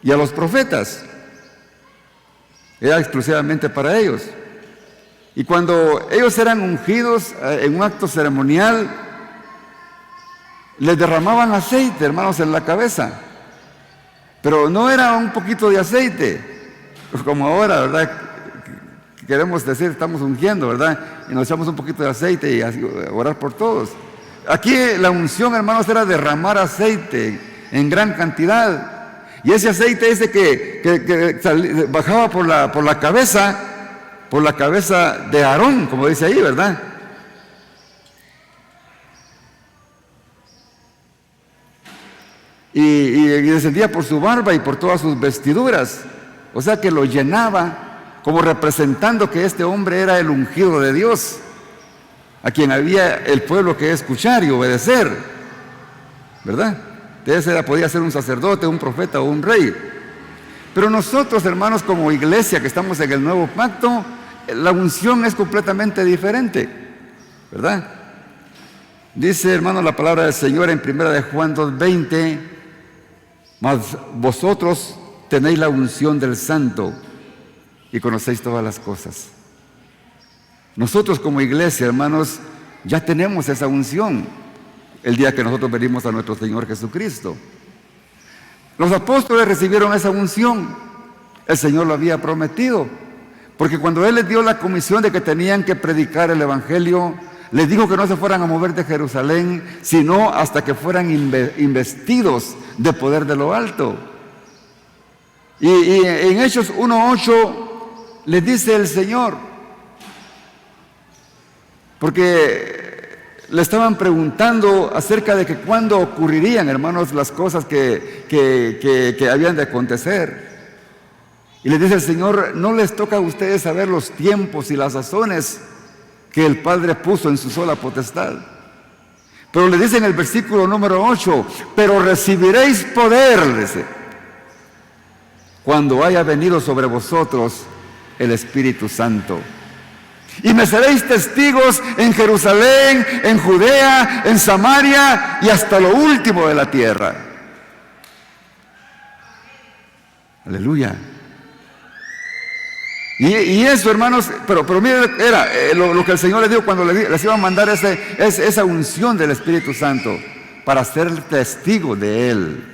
y a los profetas. Era exclusivamente para ellos. Y cuando ellos eran ungidos en un acto ceremonial, les derramaban aceite, hermanos, en la cabeza. Pero no era un poquito de aceite, como ahora, ¿verdad? Queremos decir, estamos ungiendo, ¿verdad? Y nos echamos un poquito de aceite y orar por todos. Aquí la unción, hermanos, era derramar aceite en gran cantidad. Y ese aceite que bajaba por la cabeza de Aarón, como dice ahí, ¿verdad? Y descendía por su barba y por todas sus vestiduras. O sea que lo llenaba, como representando que este hombre era el ungido de Dios, a quien había el pueblo que escuchar y obedecer, ¿verdad? Ese podía ser un sacerdote, un profeta o un rey. Pero nosotros, hermanos, como iglesia que estamos en el nuevo pacto, la unción es completamente diferente, ¿verdad? Dice, hermano, la palabra del Señor en 1 de Juan 2:20, mas vosotros tenéis la unción del Santo y conocéis todas las cosas. Nosotros como iglesia, hermanos, ya tenemos esa unción el día que nosotros venimos a nuestro Señor Jesucristo. Los apóstoles recibieron esa unción. El Señor lo había prometido. Porque cuando Él les dio la comisión de que tenían que predicar el Evangelio, les dijo que no se fueran a mover de Jerusalén, sino hasta que fueran investidos de poder de lo alto. Y en Hechos 1:8 les dice el Señor, porque le estaban preguntando acerca de que cuándo ocurrirían, hermanos, las cosas que habían de acontecer. Y les dice el Señor, no les toca a ustedes saber los tiempos y las sazones que el Padre puso en su sola potestad. Pero le dice en el versículo número 8, pero recibiréis poder, dice, cuando haya venido sobre vosotros el Espíritu Santo. Y me seréis testigos en Jerusalén, en Judea, en Samaria y hasta lo último de la tierra. Aleluya. Y eso, hermanos, pero miren, era lo que el Señor les dijo cuando les iba a mandar esa unción del Espíritu Santo para ser testigos de Él.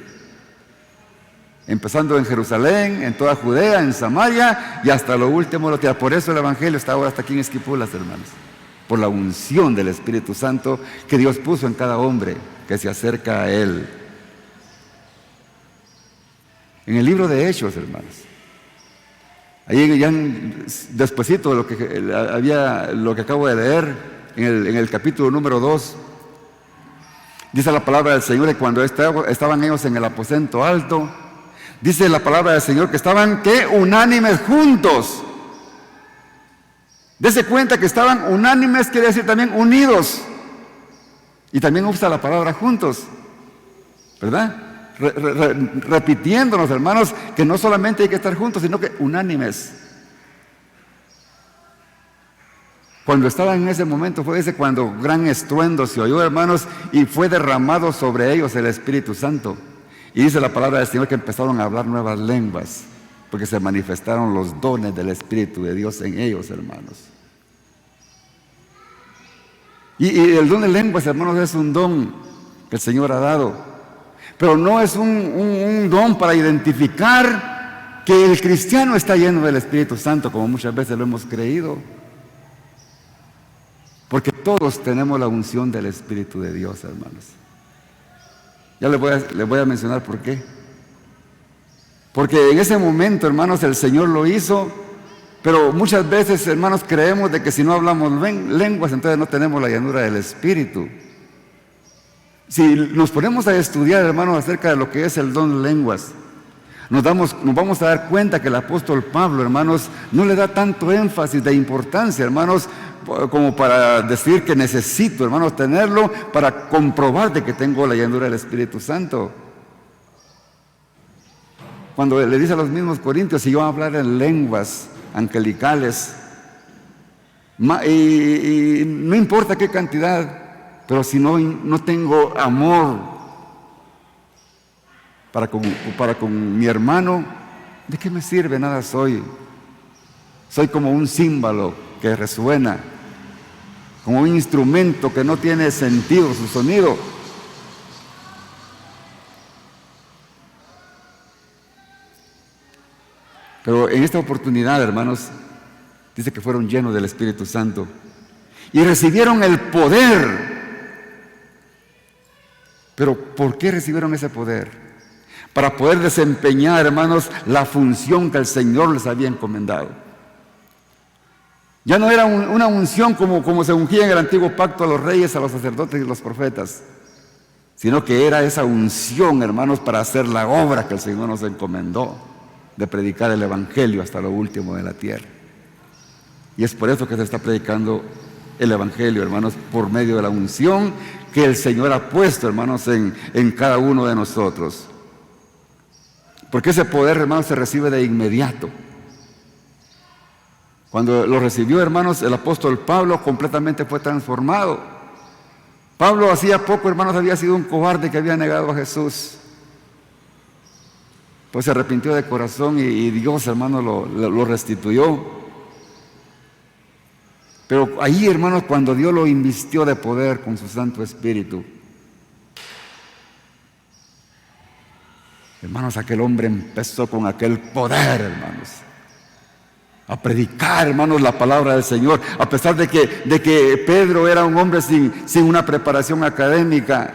Empezando en Jerusalén, en toda Judea, en Samaria y hasta lo último de la tierra. Por eso el Evangelio está ahora hasta aquí en Esquipulas, hermanos. Por la unción del Espíritu Santo que Dios puso en cada hombre que se acerca a Él. En el libro de Hechos, hermanos. Ahí ya despuesito de lo que acabo de leer, en el capítulo número 2, dice la palabra del Señor que cuando estaban ellos en el aposento alto, dice la palabra del Señor que estaban, ¿qué? Unánimes juntos. Dese cuenta que estaban unánimes, quiere decir también unidos. Y también usa la palabra juntos, ¿verdad? Repitiéndonos, hermanos, que no solamente hay que estar juntos, sino que unánimes. Cuando estaban en ese momento, fue ese cuando gran estruendo se oyó, hermanos, y fue derramado sobre ellos el Espíritu Santo. Y dice la palabra del Señor que empezaron a hablar nuevas lenguas, porque se manifestaron los dones del Espíritu de Dios en ellos, hermanos. Y el don de lenguas, hermanos, es un don que el Señor ha dado. Pero no es un don para identificar que el cristiano está lleno del Espíritu Santo, como muchas veces lo hemos creído. Porque todos tenemos la unción del Espíritu de Dios, hermanos. Ya les voy a mencionar por qué. Porque en ese momento, hermanos, el Señor lo hizo, pero muchas veces, hermanos, creemos de que si no hablamos lenguas, entonces no tenemos la llenura del Espíritu. Si nos ponemos a estudiar, hermanos, acerca de lo que es el don de lenguas, nos vamos a dar cuenta que el apóstol Pablo, hermanos, no le da tanto énfasis de importancia, hermanos, como para decir que necesito, hermanos, tenerlo para comprobar de que tengo la llenura del Espíritu Santo. Cuando le dice a los mismos corintios, si yo voy a hablar en lenguas angelicales, y no importa qué cantidad, pero si no tengo amor para con mi hermano, ¿de qué me sirve? Nada soy. Soy como un címbalo que resuena, como un instrumento que no tiene sentido su sonido. Pero en esta oportunidad, hermanos, dice que fueron llenos del Espíritu Santo y recibieron el poder. Pero ¿por qué recibieron ese poder? Para poder desempeñar, hermanos, la función que el Señor les había encomendado. Ya no era una unción como se ungía en el antiguo pacto a los reyes, a los sacerdotes y los profetas, sino que era esa unción, hermanos, para hacer la obra que el Señor nos encomendó, de predicar el Evangelio hasta lo último de la tierra. Y es por eso que se está predicando el Evangelio, hermanos, por medio de la unción que el Señor ha puesto, hermanos, en cada uno de nosotros. Porque ese poder, hermanos, se recibe de inmediato. Cuando lo recibió, hermanos, el apóstol Pablo completamente fue transformado. Pablo hacía poco, hermanos, había sido un cobarde que había negado a Jesús. Pues se arrepintió de corazón y Dios, hermanos, lo restituyó. Pero ahí, hermanos, cuando Dios lo invistió de poder con su Santo Espíritu, Hermanos, aquel hombre empezó con aquel poder, hermanos, a predicar, hermanos, la palabra del Señor, a pesar de que Pedro era un hombre sin una preparación académica,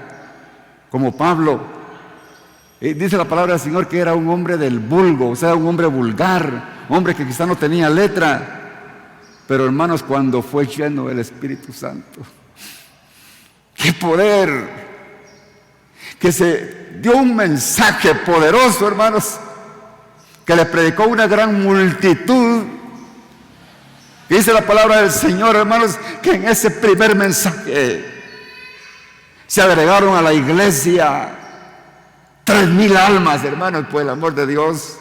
como Pablo. Dice la palabra del Señor que era un hombre del vulgo, o sea, un hombre vulgar, un hombre que quizá no tenía letra. Pero hermanos, cuando fue lleno del Espíritu Santo, ¡qué poder! Que se dio un mensaje poderoso, hermanos, que le predicó una gran multitud. Dice la palabra del Señor, hermanos, que en ese primer mensaje se agregaron a la iglesia 3,000 almas, hermanos, por el amor de Dios,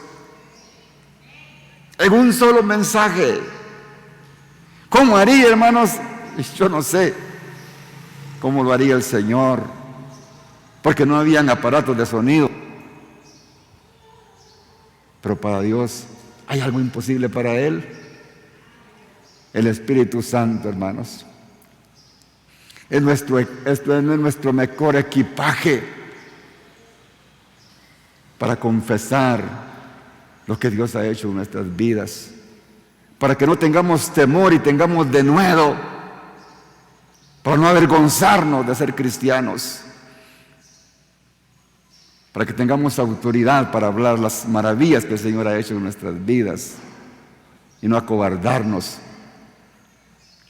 en un solo mensaje. ¿Cómo haría, hermanos? Yo no sé cómo lo haría el Señor, porque no habían aparatos de sonido. Pero para Dios, ¿hay algo imposible para Él? El Espíritu Santo, hermanos, es nuestro mejor equipaje para confesar lo que Dios ha hecho en nuestras vidas, para que no tengamos temor y tengamos denuedo, para no avergonzarnos de ser cristianos, para que tengamos autoridad para hablar las maravillas que el Señor ha hecho en nuestras vidas y no acobardarnos,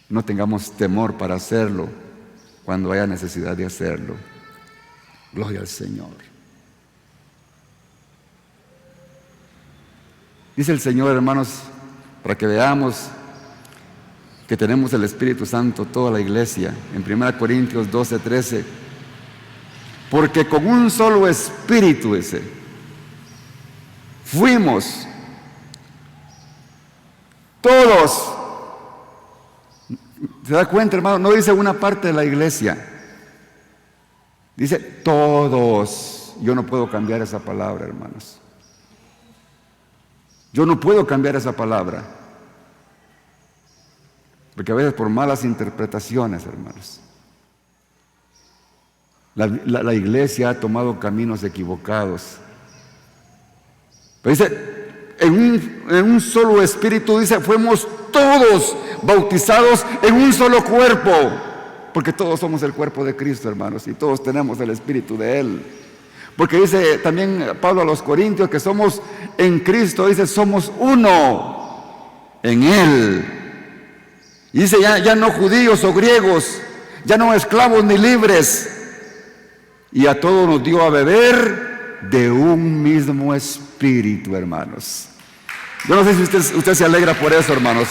no tengamos temor para hacerlo cuando haya necesidad de hacerlo. Gloria al Señor. Dice el Señor, hermanos, para que veamos que tenemos el Espíritu Santo, toda la iglesia, en 1 Corintios 12:13, porque con un solo espíritu fuimos todos. ¿Se da cuenta, hermano? No dice una parte de la iglesia, dice todos. Yo no puedo cambiar esa palabra, hermanos. Yo no puedo cambiar esa palabra, porque a veces por malas interpretaciones, hermanos, la iglesia ha tomado caminos equivocados. Pero dice, en un solo espíritu, dice, fuimos todos bautizados en un solo cuerpo, porque todos somos el cuerpo de Cristo, hermanos, y todos tenemos el Espíritu de Él. Porque dice también Pablo a los Corintios que somos en Cristo, dice, somos uno en Él. Y dice, ya no judíos o griegos, ya no esclavos ni libres, y a todos nos dio a beber de un mismo espíritu, hermanos. Yo no sé si usted se alegra por eso, hermanos.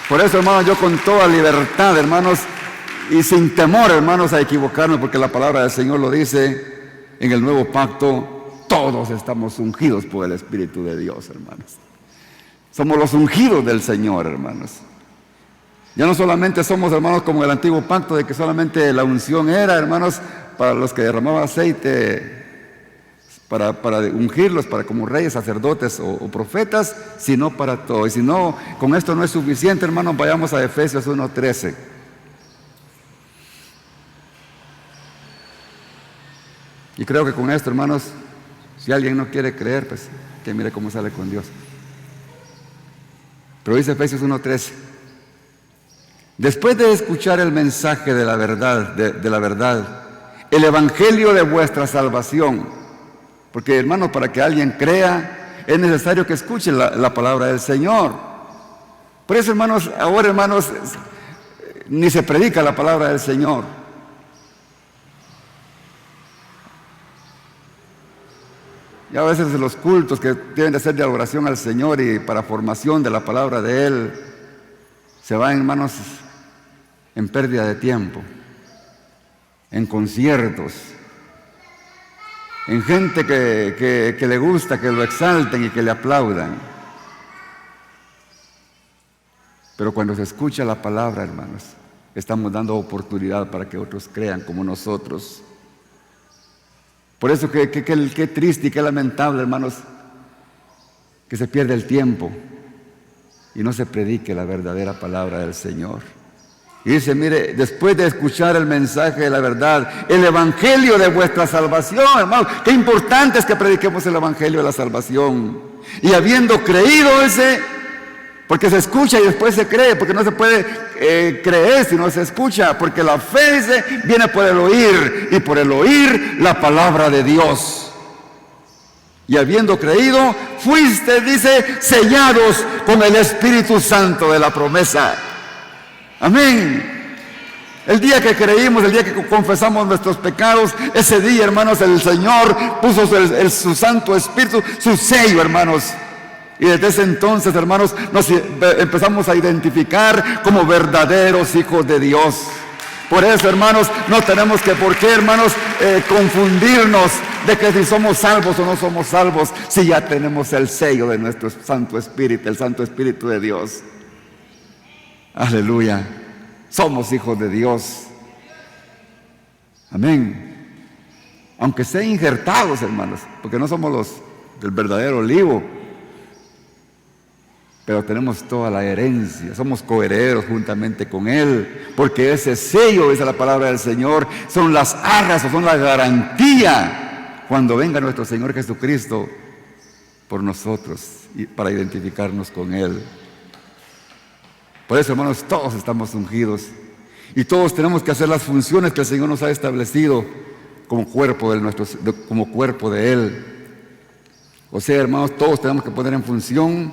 Por eso, hermanos, yo con toda libertad, hermanos, y sin temor, hermanos, a equivocarme, porque la palabra del Señor lo dice en el nuevo pacto, todos estamos ungidos por el Espíritu de Dios, hermanos. Somos los ungidos del Señor, hermanos. Ya no solamente somos, hermanos, como el antiguo pacto, de que solamente la unción era, hermanos, para los que derramaban aceite, para ungirlos, para como reyes, sacerdotes o profetas, sino para todo. Y si no, con esto no es suficiente, hermanos, vayamos a Efesios 1:13. Y creo que con esto, hermanos, si alguien no quiere creer, pues que mire cómo sale con Dios. Pero dice Efesios 1:13. Después de escuchar el mensaje de la verdad, de la verdad, el evangelio de vuestra salvación, porque, hermanos, para que alguien crea, es necesario que escuche la palabra del Señor. Por eso, hermanos, ahora, hermanos, ni se predica la palabra del Señor. Y a veces los cultos que deben de ser de adoración al Señor y para formación de la palabra de Él, se van, hermanos, en pérdida de tiempo, en conciertos, en gente que le gusta que lo exalten y que le aplaudan. Pero cuando se escucha la palabra, hermanos, estamos dando oportunidad para que otros crean como nosotros. Por eso qué triste y qué lamentable, hermanos, que se pierde el tiempo y no se predique la verdadera palabra del Señor. Y dice, mire, después de escuchar el mensaje de la verdad, el evangelio de vuestra salvación, hermano, qué importante es que prediquemos el evangelio de la salvación. Y habiendo creído porque se escucha y después se cree, porque no se puede creer si no se escucha, porque la fe, dice, viene por el oír, y por el oír la palabra de Dios. Y habiendo creído, fuiste, dice, sellados con el Espíritu Santo de la promesa. Amén. El día que creímos, el día que confesamos nuestros pecados, ese día, hermanos, el Señor puso su Santo Espíritu, su sello, hermanos. Y desde ese entonces, hermanos, nos empezamos a identificar como verdaderos hijos de Dios. Por eso, hermanos, no tenemos por qué, hermanos, confundirnos de que si somos salvos o no somos salvos, si ya tenemos el sello de nuestro Santo Espíritu, el Santo Espíritu de Dios. Aleluya. Somos hijos de Dios. Amén. Aunque sean injertados, hermanos, porque no somos los del verdadero olivo, pero tenemos toda la herencia, somos coherederos juntamente con Él, porque ese sello, dice la palabra del Señor, son las arras o son la garantía cuando venga nuestro Señor Jesucristo por nosotros y para identificarnos con Él. Por eso, hermanos, todos estamos ungidos y todos tenemos que hacer las funciones que el Señor nos ha establecido como cuerpo de Él. O sea, hermanos, todos tenemos que poner en función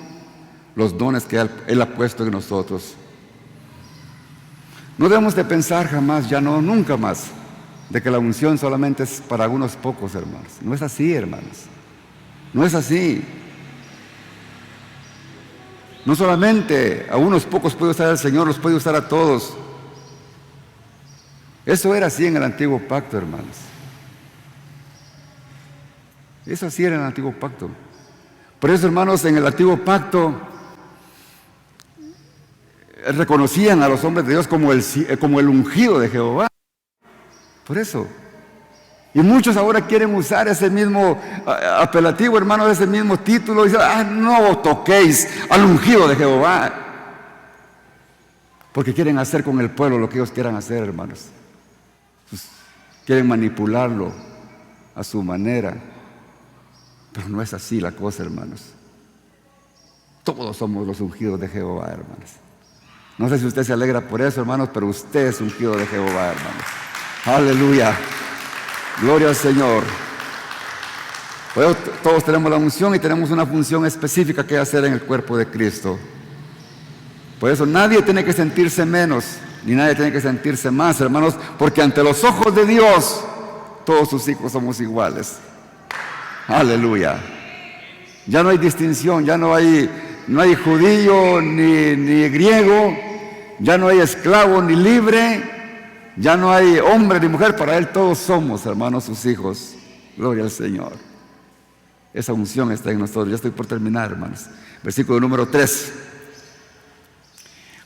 los dones que Él ha puesto en nosotros. No debemos de pensar jamás, ya no, nunca más, de que la unción solamente es para unos pocos, hermanos. No es así, hermanos. No es así. No solamente a unos pocos puede usar el Señor, los puede usar a todos. Eso era así en el antiguo pacto, hermanos. Eso así era en el antiguo pacto. Por eso, hermanos, en el antiguo pacto reconocían a los hombres de Dios como el ungido de Jehová. Por eso. Y muchos ahora quieren usar ese mismo apelativo, hermanos, ese mismo título. Y dicen, no toquéis al ungido de Jehová. Porque quieren hacer con el pueblo lo que ellos quieran hacer, hermanos. Pues, quieren manipularlo a su manera. Pero no es así la cosa, hermanos. Todos somos los ungidos de Jehová, hermanos. No sé si usted se alegra por eso, hermanos, pero usted es ungido de Jehová, hermanos. Aleluya. Gloria al Señor. Pues todos tenemos la unción y tenemos una función específica que hacer en el cuerpo de Cristo. Por eso nadie tiene que sentirse menos, ni nadie tiene que sentirse más, hermanos, porque ante los ojos de Dios, todos sus hijos somos iguales. Aleluya. Ya no hay distinción, ya no hay judío ni griego, ya no hay esclavo ni libre. Ya no hay hombre ni mujer, para Él todos somos, hermanos, sus hijos. Gloria al Señor. Esa unción está en nosotros. Ya estoy por terminar, hermanos. Versículo número 3.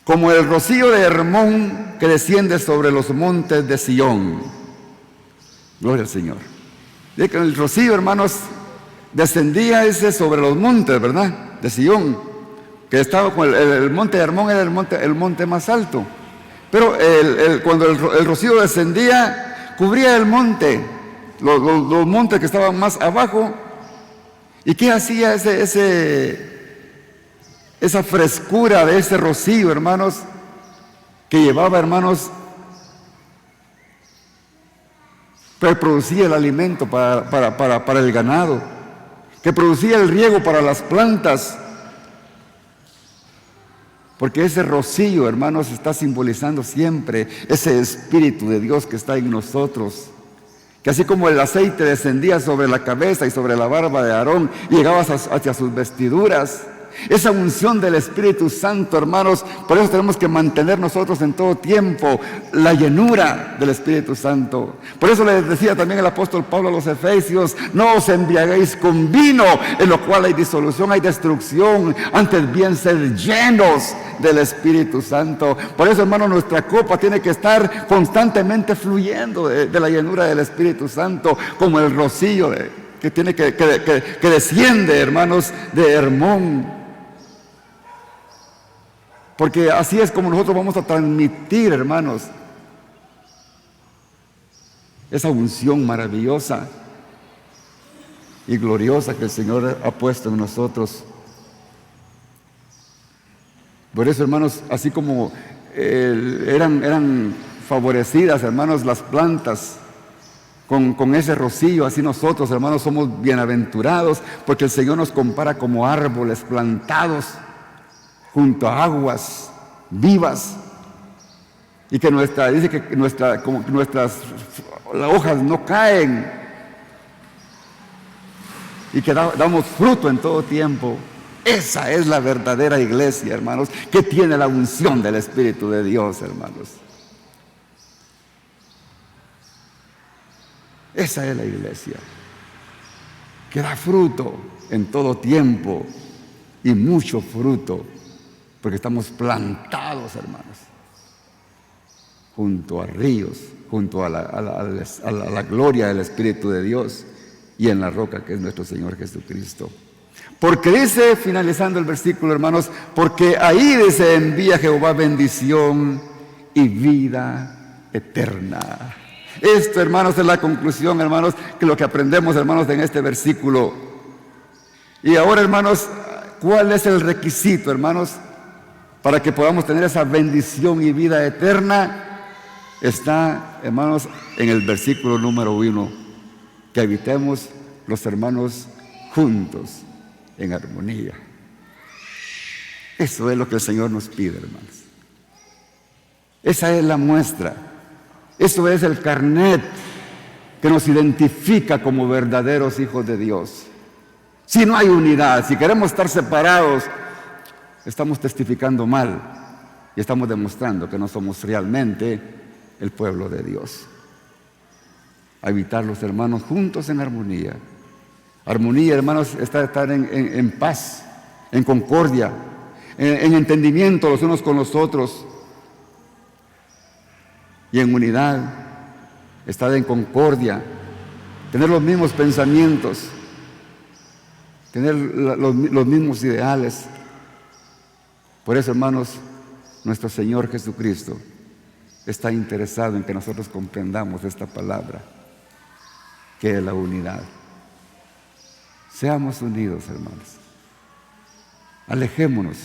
Como el rocío de Hermón que desciende sobre los montes de Sión. Gloria al Señor. Dice que el rocío, hermanos, descendía sobre los montes, ¿verdad? De Sión. Que estaba con el monte de Hermón, era el monte más alto. Pero cuando el rocío descendía, cubría el monte, los montes que estaban más abajo. ¿Y qué hacía esa frescura de ese rocío, hermanos? Que llevaba, hermanos, que producía el alimento para el ganado, que producía el riego para las plantas. Porque ese rocío, hermanos, está simbolizando siempre ese Espíritu de Dios que está en nosotros. Que así como el aceite descendía sobre la cabeza y sobre la barba de Aarón y llegaba hacia sus vestiduras, esa unción del Espíritu Santo, hermanos, por eso tenemos que mantener nosotros en todo tiempo la llenura del Espíritu Santo. Por eso les decía también el apóstol Pablo a los Efesios: no os embriaguéis con vino, en lo cual hay disolución, hay destrucción, antes bien ser llenos del Espíritu Santo. Por eso, hermanos, nuestra copa tiene que estar constantemente fluyendo de la llenura del Espíritu Santo, como el rocío que desciende, hermanos, de Hermón. Porque así es como nosotros vamos a transmitir, hermanos, esa unción maravillosa y gloriosa que el Señor ha puesto en nosotros. Por eso, hermanos, así como eran favorecidas, hermanos, las plantas con ese rocío, así nosotros, hermanos, somos bienaventurados, porque el Señor nos compara como árboles plantados junto a aguas vivas, y que dice que nuestras hojas no caen, y que damos fruto en todo tiempo. Esa es la verdadera iglesia, hermanos, que tiene la unción del Espíritu de Dios, hermanos. Esa es la iglesia, que da fruto en todo tiempo y mucho fruto, porque estamos plantados, hermanos, junto a ríos, junto a la gloria del Espíritu de Dios y en la roca que es nuestro Señor Jesucristo. Porque dice, finalizando el versículo, hermanos, porque ahí dice, envía Jehová bendición y vida eterna. Esto, hermanos, es la conclusión, hermanos, que lo que aprendemos, hermanos, en este versículo. Y ahora, hermanos, ¿cuál es el requisito, hermanos, para que podamos tener esa bendición y vida eterna? Está, hermanos, en el versículo número 1, que habitemos los hermanos juntos en armonía. Eso es lo que el Señor nos pide, hermanos. Esa es la muestra. Eso es el carnet que nos identifica como verdaderos hijos de Dios. Si no hay unidad, si queremos estar separados, estamos testificando mal y estamos demostrando que no somos realmente el pueblo de Dios. Habitar los hermanos juntos en armonía. Armonía, hermanos, está estar en paz, en concordia, en entendimiento los unos con los otros. Y en unidad, estar en concordia, tener los mismos pensamientos, tener los mismos ideales. Por eso, hermanos, nuestro Señor Jesucristo está interesado en que nosotros comprendamos esta palabra, que es la unidad. Seamos unidos, hermanos. Alejémonos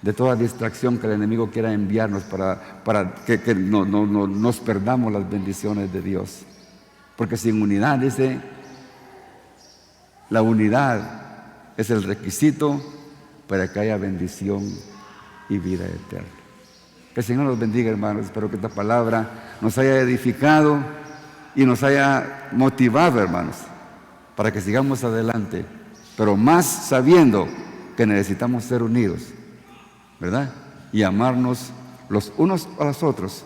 de toda distracción que el enemigo quiera enviarnos para que no nos perdamos las bendiciones de Dios. Porque sin unidad, dice, la unidad es el requisito para que haya bendición y vida eterna. Que el Señor nos bendiga, hermanos. Espero que esta palabra nos haya edificado y nos haya motivado, hermanos, para que sigamos adelante, pero más sabiendo que necesitamos ser unidos, ¿verdad? Y amarnos los unos a los otros,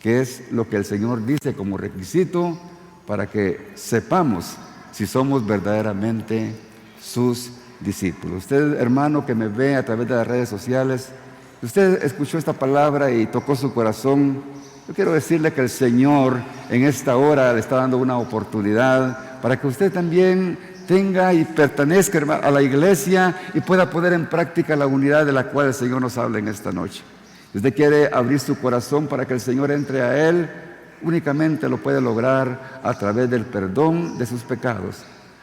que es lo que el Señor dice como requisito para que sepamos si somos verdaderamente sus discípulos. Usted, hermano, que me ve a través de las redes sociales, usted escuchó esta palabra y tocó su corazón. Yo quiero decirle que el Señor en esta hora le está dando una oportunidad para que usted también tenga y pertenezca, hermano, a la iglesia y pueda poner en práctica la unidad de la cual el Señor nos habla en esta noche. Si usted quiere abrir su corazón para que el Señor entre a él, únicamente lo puede lograr a través del perdón de sus pecados,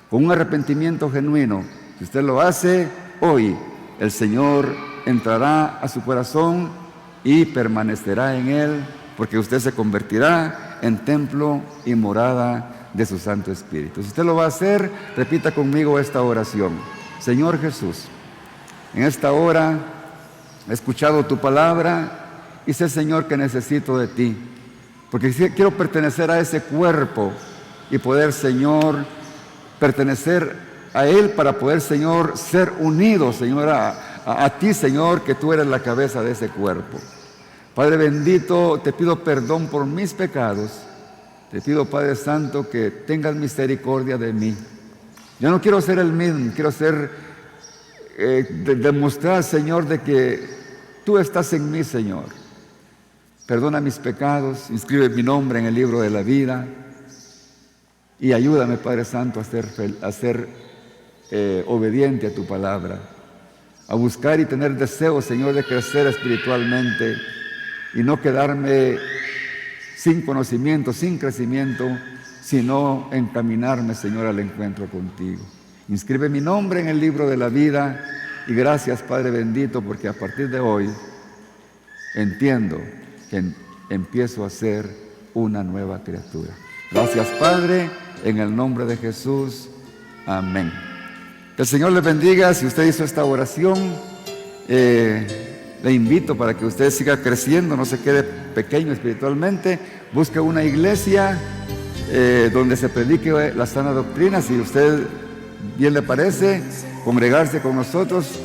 con un arrepentimiento genuino. Si usted lo hace hoy, el Señor entrará a su corazón y permanecerá en él, porque usted se convertirá en templo y morada de su Santo Espíritu. Si usted lo va a hacer, repita conmigo esta oración. Señor Jesús, en esta hora he escuchado tu palabra y sé, Señor, que necesito de ti, porque quiero pertenecer a ese cuerpo y poder, Señor, pertenecer a él para poder, Señor, ser unido, Señor, a ti, Señor, que tú eres la cabeza de ese cuerpo. Padre bendito, te pido perdón por mis pecados. Te pido, Padre Santo, que tengas misericordia de mí. Yo no quiero ser el mismo, quiero demostrar, Señor, de que tú estás en mí, Señor. Perdona mis pecados, inscribe mi nombre en el libro de la vida y ayúdame, Padre Santo, a ser obediente a tu palabra. a buscar y tener deseo, Señor, de crecer espiritualmente y no quedarme sin conocimiento, sin crecimiento, sino encaminarme, Señor, al encuentro contigo. Inscribe mi nombre en el libro de la vida y gracias, Padre bendito, porque a partir de hoy entiendo que empiezo a ser una nueva criatura. Gracias, Padre, en el nombre de Jesús. Amén. Que el Señor les bendiga. Si usted hizo esta oración, le invito para que usted siga creciendo, no se quede pequeño espiritualmente. Busque una iglesia donde se predique la sana doctrina. Si usted bien le parece, congregarse con nosotros.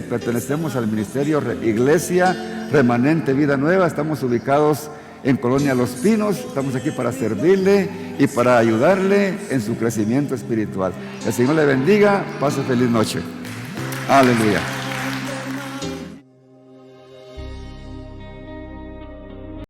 Pertenecemos al ministerio Iglesia Remanente Vida Nueva. Estamos ubicados en Colonia Los Pinos. Estamos aquí para servirle y para ayudarle en su crecimiento espiritual. Que el Señor le bendiga. Pase feliz noche. Aleluya.